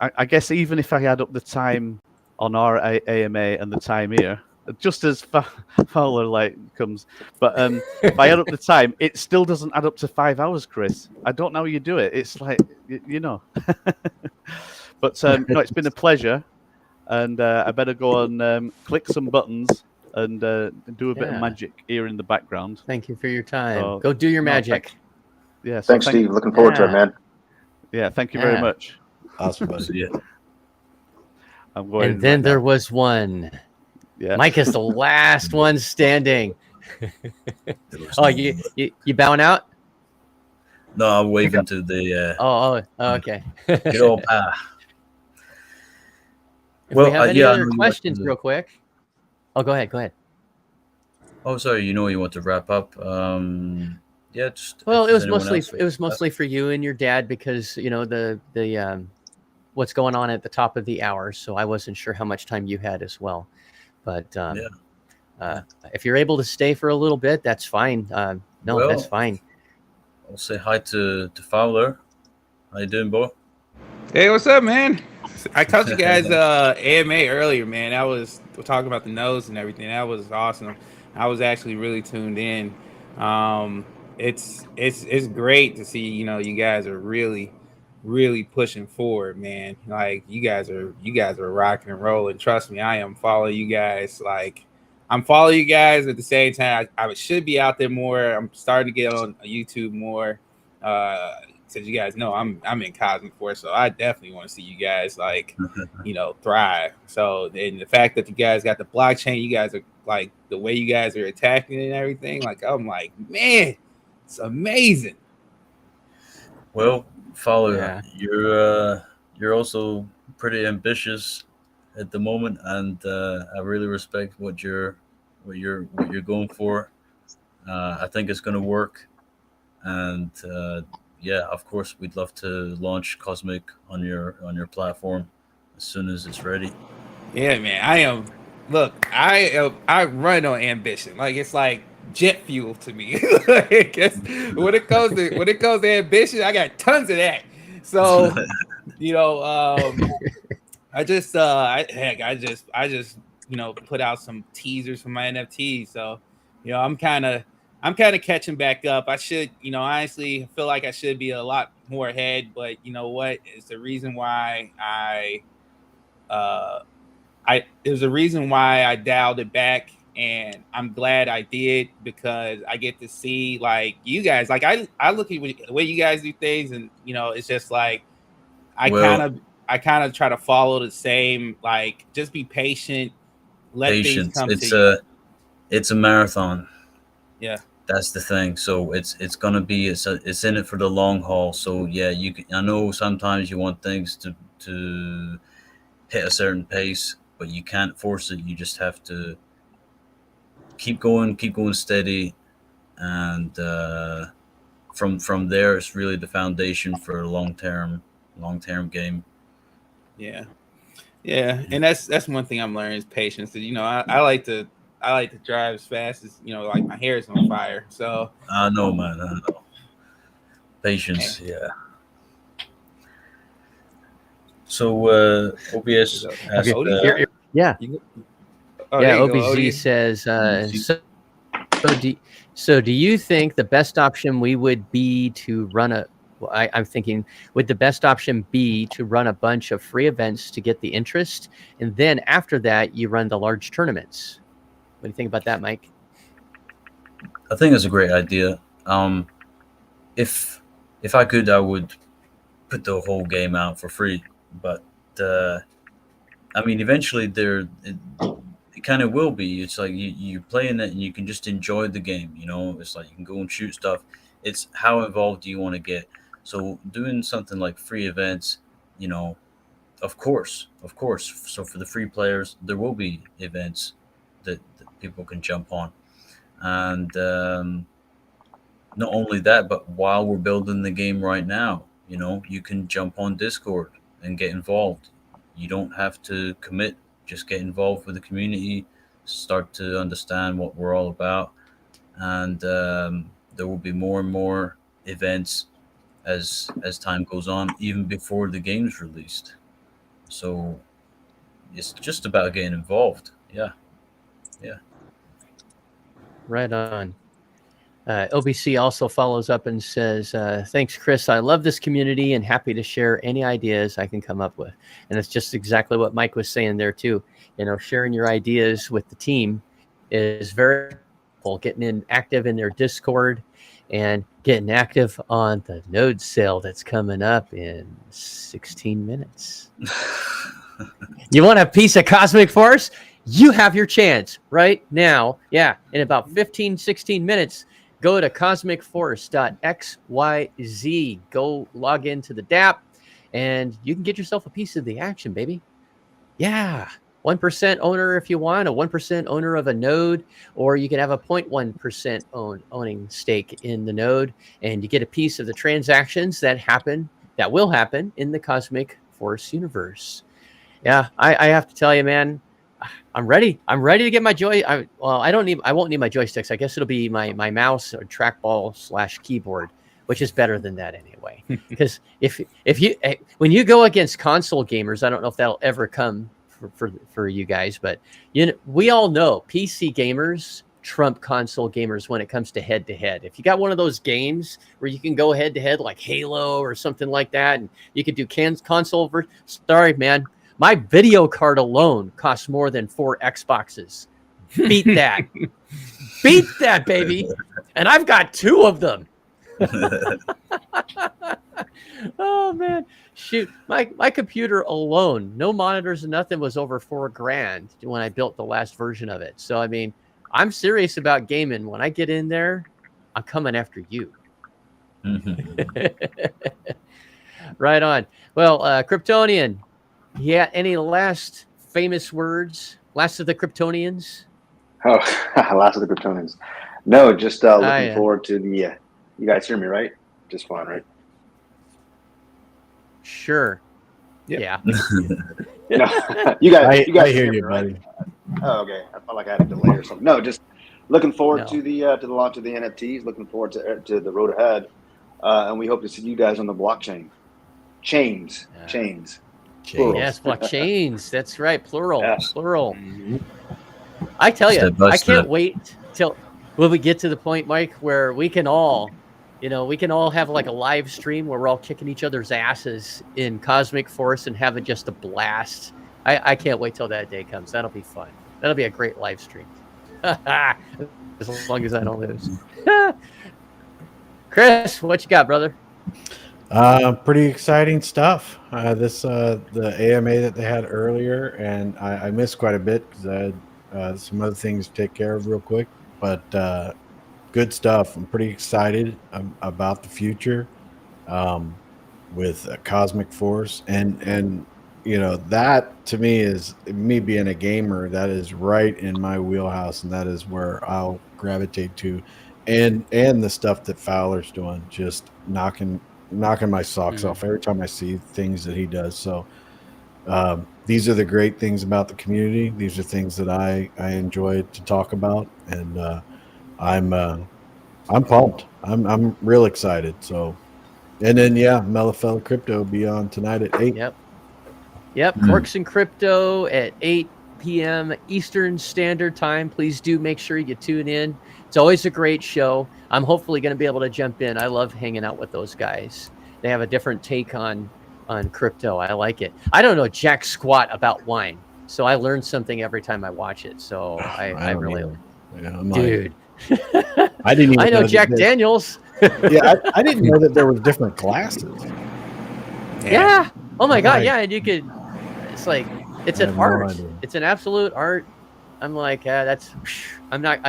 I guess even if I add up the time on our AMA and the time here, just as Fowler like comes, but if I add up the time, it still doesn't add up to 5 hours, Chris. I don't know how you do it. It's like, you know. But no, it's been a pleasure. And I better go and click some buttons and do a bit of magic here in the background. Thank you for your time. So, go do your magic. Thanks, Steve. Looking forward to it, man. Yeah, thank you very much. Awesome, buddy. I'm going. And then there was one. Yeah. Mike is the last one standing. Oh, you bowing out? No, I'm waving to the. Okay. Good old If we have any other questions, real quick. Oh, go ahead. Oh, sorry. You want to wrap up? Just. Well, it was mostly for you and your dad because you know the what's going on at the top of the hour. So I wasn't sure how much time you had as well, but if you're able to stay for a little bit, that's fine. That's fine. I'll say hi to Fowler. How you doing, boy? Hey, what's up, man? I told you guys AMA earlier, man. We're talking about the nose and everything. That was awesome. I was actually really tuned in. It's great to see, you know, you guys are really pushing forward, man. Like you guys are rocking and rolling. Trust me, I am following you guys. Like I'm following you guys at the same time. I should be out there more. I'm starting to get on YouTube more. Since you guys know I'm in Cosmic Force, so I definitely want to see you guys like, you know, thrive. So and the fact that you guys got the blockchain, you guys are like the way you guys are attacking and everything. Like I'm like, man, it's amazing. Well, Fowler, Yeah. you're also pretty ambitious at the moment, and I really respect what you're going for. I think it's going to work, and yeah, of course, we'd love to launch Cosmic on your platform as soon as it's ready. Yeah, man. I am. Look, I run on ambition. Like it's like jet fuel to me. Like when it comes to ambition, I got tons of that. So you know, I just put out some teasers for my NFTs. So I'm kind of catching back up. I should, honestly feel like I should be a lot more ahead, but you know what? It's the reason why uh there's a reason why I dialed it back, and I'm glad I did because I get to see like you guys. Like I look at the way you guys do things, and it's just like I kind Well, of I kind of try to follow the same. Like just be patient, let things patience. come to It's you. a marathon. Yeah, That's the thing. So it's gonna be it's in it for the long haul. So yeah, I know sometimes you want things to hit a certain pace, but you can't force it. You just have to keep going steady, and from there, it's really the foundation for a long term game. yeah, yeah. And that's one thing I'm learning is patience. I like to drive as fast as like my hair is on fire. So I know, man. I know. man, Patience, yeah. So OBS Have asked, you, Odie's here, on. yeah. You go- Oh, Yeah. there you go, OBZ Odie. says, "Mm, so do you think the best option we would be to run a, well, I'm thinking, would the best option be to run a bunch of free events to get the interest? And then after that, you run the large tournaments. What do you think about that, Mike? I think it's a great idea. If if I could, I would put the whole game out for free. But uh, I mean, eventually it kind of will be. It's like you're playing it and you can just enjoy the game. It's like you can go and shoot stuff. It's how involved do you want to get. So doing something like free events, you know, of course. So for the free players, there will be events that people can jump on, and not only that, but while we're building the game right now, you can jump on Discord and get involved. You don't have to commit, just get involved with the community, start to understand what we're all about, and there will be more and more events as time goes on, even before the game's released. So it's just about getting involved. Yeah, yeah. Right on. OBC also follows up and says, thanks, Chris. I love this community and happy to share any ideas I can come up with. And it's just exactly what Mike was saying there, too. Sharing your ideas with the team is very helpful. Getting in active in their Discord and getting active on the node sale that's coming up in 16 minutes. You want a piece of Cosmic Force? You have your chance right now. Yeah, in about 15, 16 minutes. Go to cosmicforce.xyz. Go log into the DApp, and you can get yourself a piece of the action, baby. Yeah, 1% owner if you want, a 1% owner of a node, or you can have a 0.1% owning stake in the node, and you get a piece of the transactions that will happen in the Cosmic Force universe. Yeah, I have to tell you, man, I'm ready. I'm ready to get my I won't need my joysticks. I guess it'll be my mouse or trackball / keyboard, which is better than that anyway. Because when you go against console gamers, I don't know if that'll ever come for you guys, but we all know PC gamers trump console gamers when it comes to head to head. If you got one of those games where you can go head to head like Halo or something like that, and you could do console sorry, man. My video card alone costs more than 4 Xboxes. Beat that. Beat that, baby. And I've got 2 of them. Oh man, shoot! My computer alone, no monitors and nothing, was over $4,000 when I built the last version of it. So I mean, I'm serious about gaming. When I get in there, I'm coming after you. Right on. Well, Kryptonian, yeah. Any last famous words? Last of the Kryptonians. Oh, last of the Kryptonians. No, just looking yeah. forward to the. You guys hear me, right? Just fine, right? Sure. Yep. Yeah. No, you guys. I You guys hear me, you, right? buddy. Oh, okay. I felt like I had a delay or something. No, just looking forward No. to the launch of the NFTs. Looking forward to the road ahead, and we hope to see you guys on the blockchain. Chains. Plural. Yes, blockchains. That's right. Plural. Yeah. Plural. Mhm. I tell you, Step by I can't step. wait till will we get to the point, Mike, where we can all have like a live stream where we're all kicking each other's asses in Cosmic Force and having just a blast. I can't wait till that day comes. That'll be fun. That'll be a great live stream. As long as I don't lose. Chris, what you got, brother? Pretty exciting stuff. The AMA that they had earlier, and I missed quite a bit because I had some other things to take care of real quick. But good stuff. I'm pretty excited about the future with Cosmic Force, and that to me is me being a gamer. That is right in my wheelhouse, and that is where I'll gravitate to, and the stuff that Fowler's doing, just knocking my socks off every time I see things that he does. So these are the great things about the community. These are things that I enjoy to talk about, and I'm pumped. I'm real excited. So, and then Mellifella Crypto will be on tonight at 8. Yep. Corks and Crypto at 8 p.m. Eastern Standard Time. Please do make sure you tune in. It's always a great show. I'm hopefully going to be able to jump in. I love hanging out with those guys. They have a different take on crypto. I like it. I don't know jack squat about wine, so I learn something every time I watch it. So I really, dude. I didn't even I know Jack Daniels. I didn't know that there were different classes. Yeah. Oh my God. Right. Yeah. And you could, it's like, it's I an have no art. idea. It's an absolute art. I'm like, I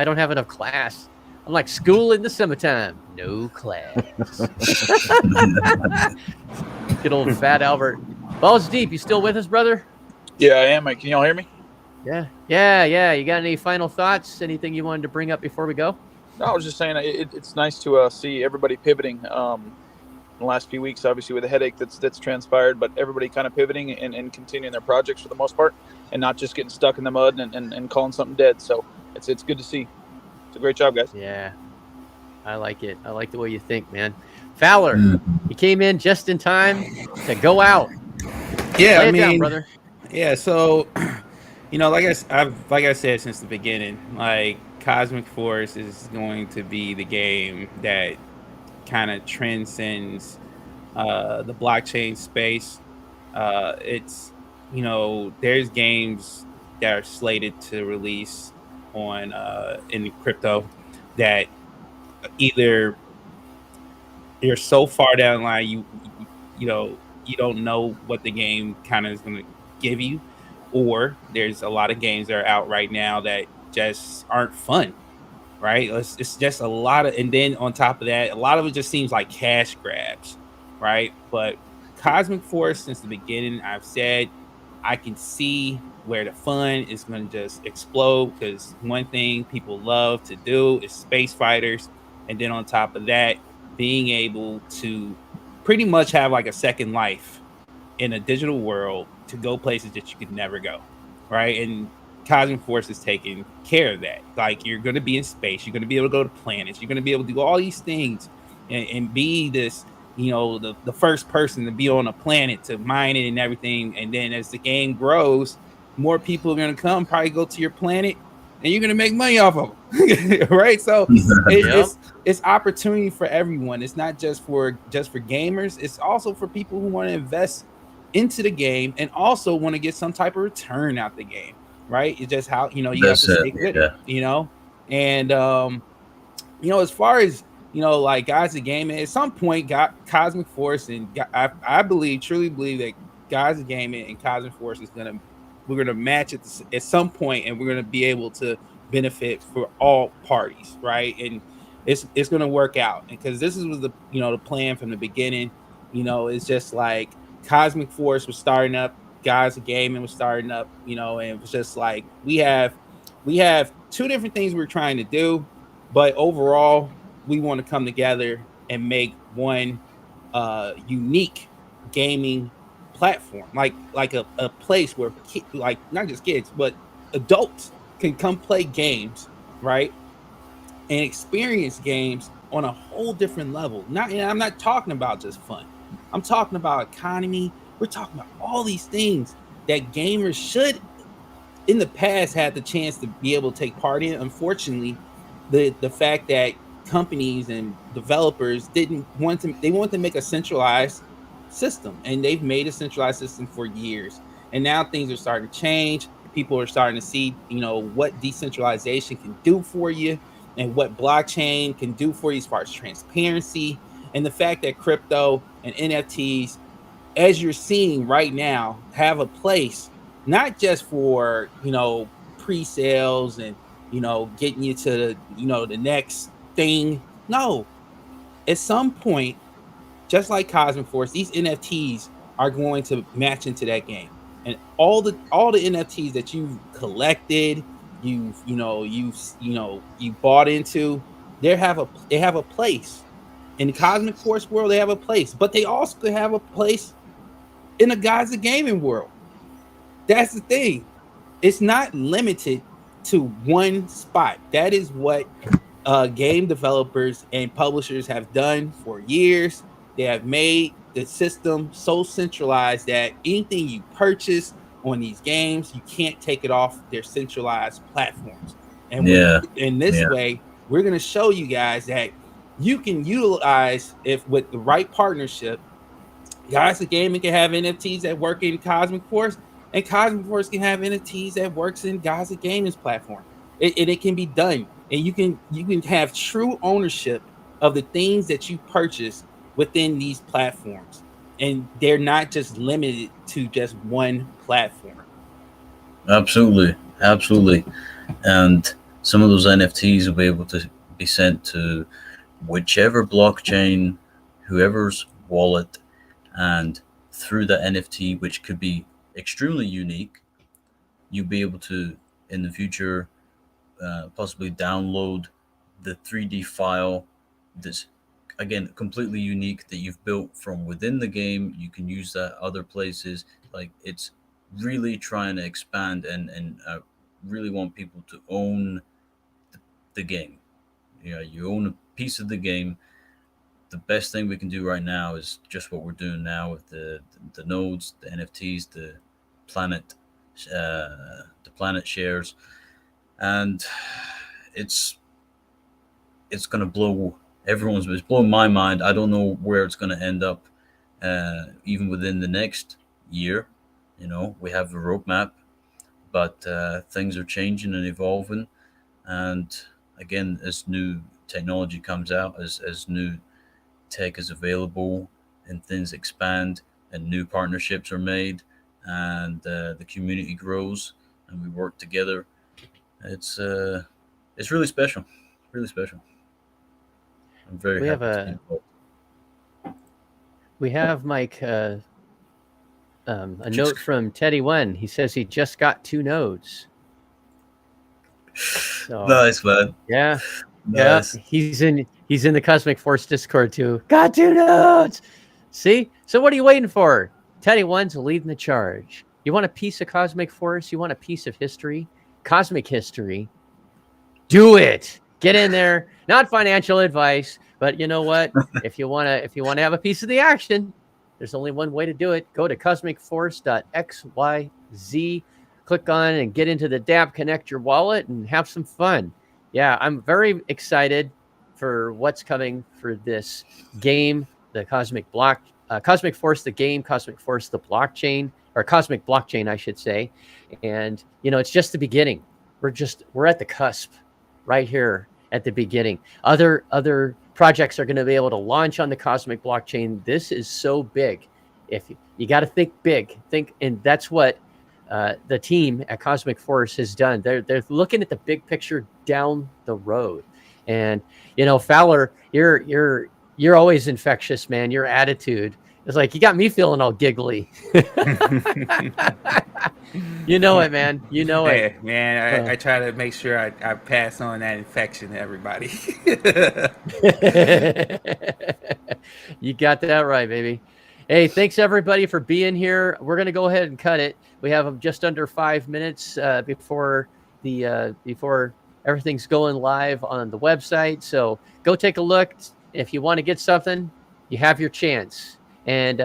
don't have enough class. I'm like school in the summertime. No class. Good old fat Albert. Balls deep. You still with us, brother? Yeah, I am. Can y'all hear me? Yeah. You got any final thoughts? Anything you wanted to bring up before we go? No, I was just saying it's nice to see everybody pivoting in the last few weeks, obviously with the headache that's transpired, but everybody kind of pivoting and continuing their projects for the most part and not just getting stuck in the mud and calling something dead. So it's good to see. It's a great job, guys. Yeah, I like it. I like the way you think, man. Fowler, you came in just in time to go out. Yeah, Lay it down, brother. Yeah, so like I said since the beginning, like Cosmic Force is going to be the game that kind of transcends the blockchain space. It's there's games that are slated to release on in crypto that either you're so far down the line you don't know what the game kind of is going to give you, or there's a lot of games that are out right now that just aren't fun, right? It's just a lot of, and then on top of that, a lot of it just seems like cash grabs, right? But Cosmic Force, since the beginning, I've said I can see where the fun is going to just explode, because one thing people love to do is space fighters, and then on top of that, being able to pretty much have like a second life in a digital world to go places that you could never go, right? And Cosmic Force is taking care of that. Like, you're going to be in space, you're going to be able to go to planets, you're going to be able to do all these things and be this, the first person to be on a planet to mine it and everything. And then as the game grows, more people are going to come, probably go to your planet, and you're going to make money off of them, right? So it's opportunity for everyone. It's not just for gamers. It's also for people who want to invest into the game and also want to get some type of return out the game, right? It's just how you have to stay with it, and as far as like Guys of Gaming, at some point, got Cosmic Force, and I truly believe that Guys of Gaming and Cosmic Force we're gonna match at some point, and we're gonna be able to benefit for all parties, right? And it's gonna work out, because this was the plan from the beginning. It's just like Cosmic Force was starting up, Guys of Gaming was starting up, and it was just like we have two different things we're trying to do, but overall we want to come together and make one unique gaming platform, like a place where like not just kids but adults can come play games, right, and experience games on a whole different level. I'm not talking about just fun. I'm talking about economy. We're talking about all these things that gamers should, in the past, had the chance to be able to take part in. Unfortunately, the fact that companies and developers didn't want to, they want to make a centralized system, and they've made a centralized system for years. And now things are starting to change. People are starting to see, what decentralization can do for you, and what blockchain can do for you as far as transparency, and the fact that crypto and NFTs, as you're seeing right now, have a place not just for pre-sales and getting you to the next thing. No, at some point, just like Cosmic Force, these NFTs are going to match into that game, and all the NFTs that you've collected, you bought into, they have a place in the Cosmic Force world. They have a place, but they also have a place in the Guys of Gaming world. That's the thing. It's not limited to one spot. That is what game developers and publishers have done for years. They have made the system so centralized that anything you purchase on these games, you can't take it off their centralized platforms. And in this way, we're going to show you guys that you can utilize, if with the right partnership, Guys of Gaming can have NFTs that work in Cosmic Force, and Cosmic Force can have NFTs that works in Guys of Gaming's platform. It can be done, and you can have true ownership of the things that you purchase within these platforms, and they're not just limited to just one platform. Absolutely. And some of those NFTs will be able to be sent to whichever blockchain, whoever's wallet, and through the NFT, which could be extremely unique, you'll be able to, in the future, possibly download the 3D file that's, again, completely unique, that you've built from within the game. You can use that other places. Like, it's really trying to expand, and really want people to own the game. You own a piece of the game. The best thing we can do right now is just what we're doing now with the nodes, the NFTs, the planet shares, and it's going to blow everyone's. It's blowing my mind. I don't know where it's going to end up, even within the next year. We have a roadmap, but things are changing and evolving, and again, as new technology comes out, as new tech is available, and things expand, and new partnerships are made, and the community grows, and we work together. It's really special. I'm very happy to be involved. We have, Mike, a note from Teddy One. He says he just got 2 nodes. So, nice, man. Yeah. Nice. Yeah. He's in the Cosmic Force Discord too. Got 2 nodes. See? So what are you waiting for? Teddy One's leading the charge. You want a piece of Cosmic Force? You want a piece of history? Cosmic history? Do it. Get in there. Not financial advice, but you know what? if you want to have a piece of the action, there's only one way to do it. Go to cosmicforce.xyz. Click on and get into the dApp, connect your wallet, and have some fun. Yeah, I'm very excited for what's coming for this game, the Cosmic Force, the game, Cosmic Force, the blockchain, or Cosmic Blockchain, I should say. And, it's just the beginning. We're at the cusp right here at the beginning. Other projects are going to be able to launch on the Cosmic blockchain. This is so big. If you got to think big, and that's what the team at Cosmic Force has done. They're looking at the big picture down the road. And Fowler, you're always infectious, man. Your attitude is like, you got me feeling all giggly. You know it, man. You know it, man. I try to make sure I pass on that infection to everybody. You got that right, baby. Hey, thanks everybody for being here. We're gonna go ahead and cut it. We have just under 5 minutes before everything's going live on the website. So go take a look. If you want to get something, you have your chance. And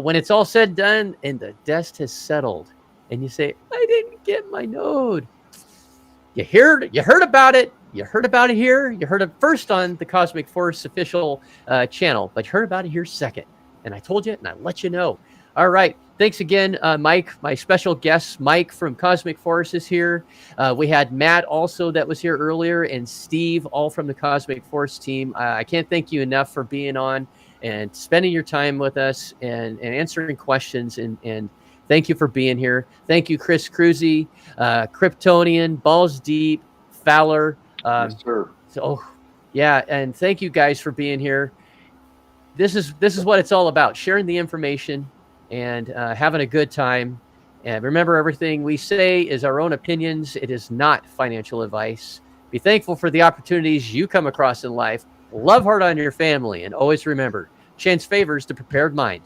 when it's all said and done and the dust has settled, and you say, I didn't get my node. You heard about it. You heard about it here. You heard it first on the Cosmic Force official channel, but you heard about it here second. And I told you, and I let you know. All right. Thanks again, Mike. My special guest, Mike from Cosmic Force, is here. We had Matt also that was here earlier, and Steve, all from the Cosmic Force team. I can't thank you enough for being on and spending your time with us and answering questions. And thank you for being here. Thank you, Chris Cruzy, Kryptonian, Balls Deep, Fowler. Yes, sir. So, yeah, and thank you guys for being here. This is what it's all about: sharing the information and having a good time. And remember, everything we say is our own opinions. It is not financial advice. Be thankful for the opportunities you come across in life. Love hard on your family, and always remember, chance favors the prepared mind.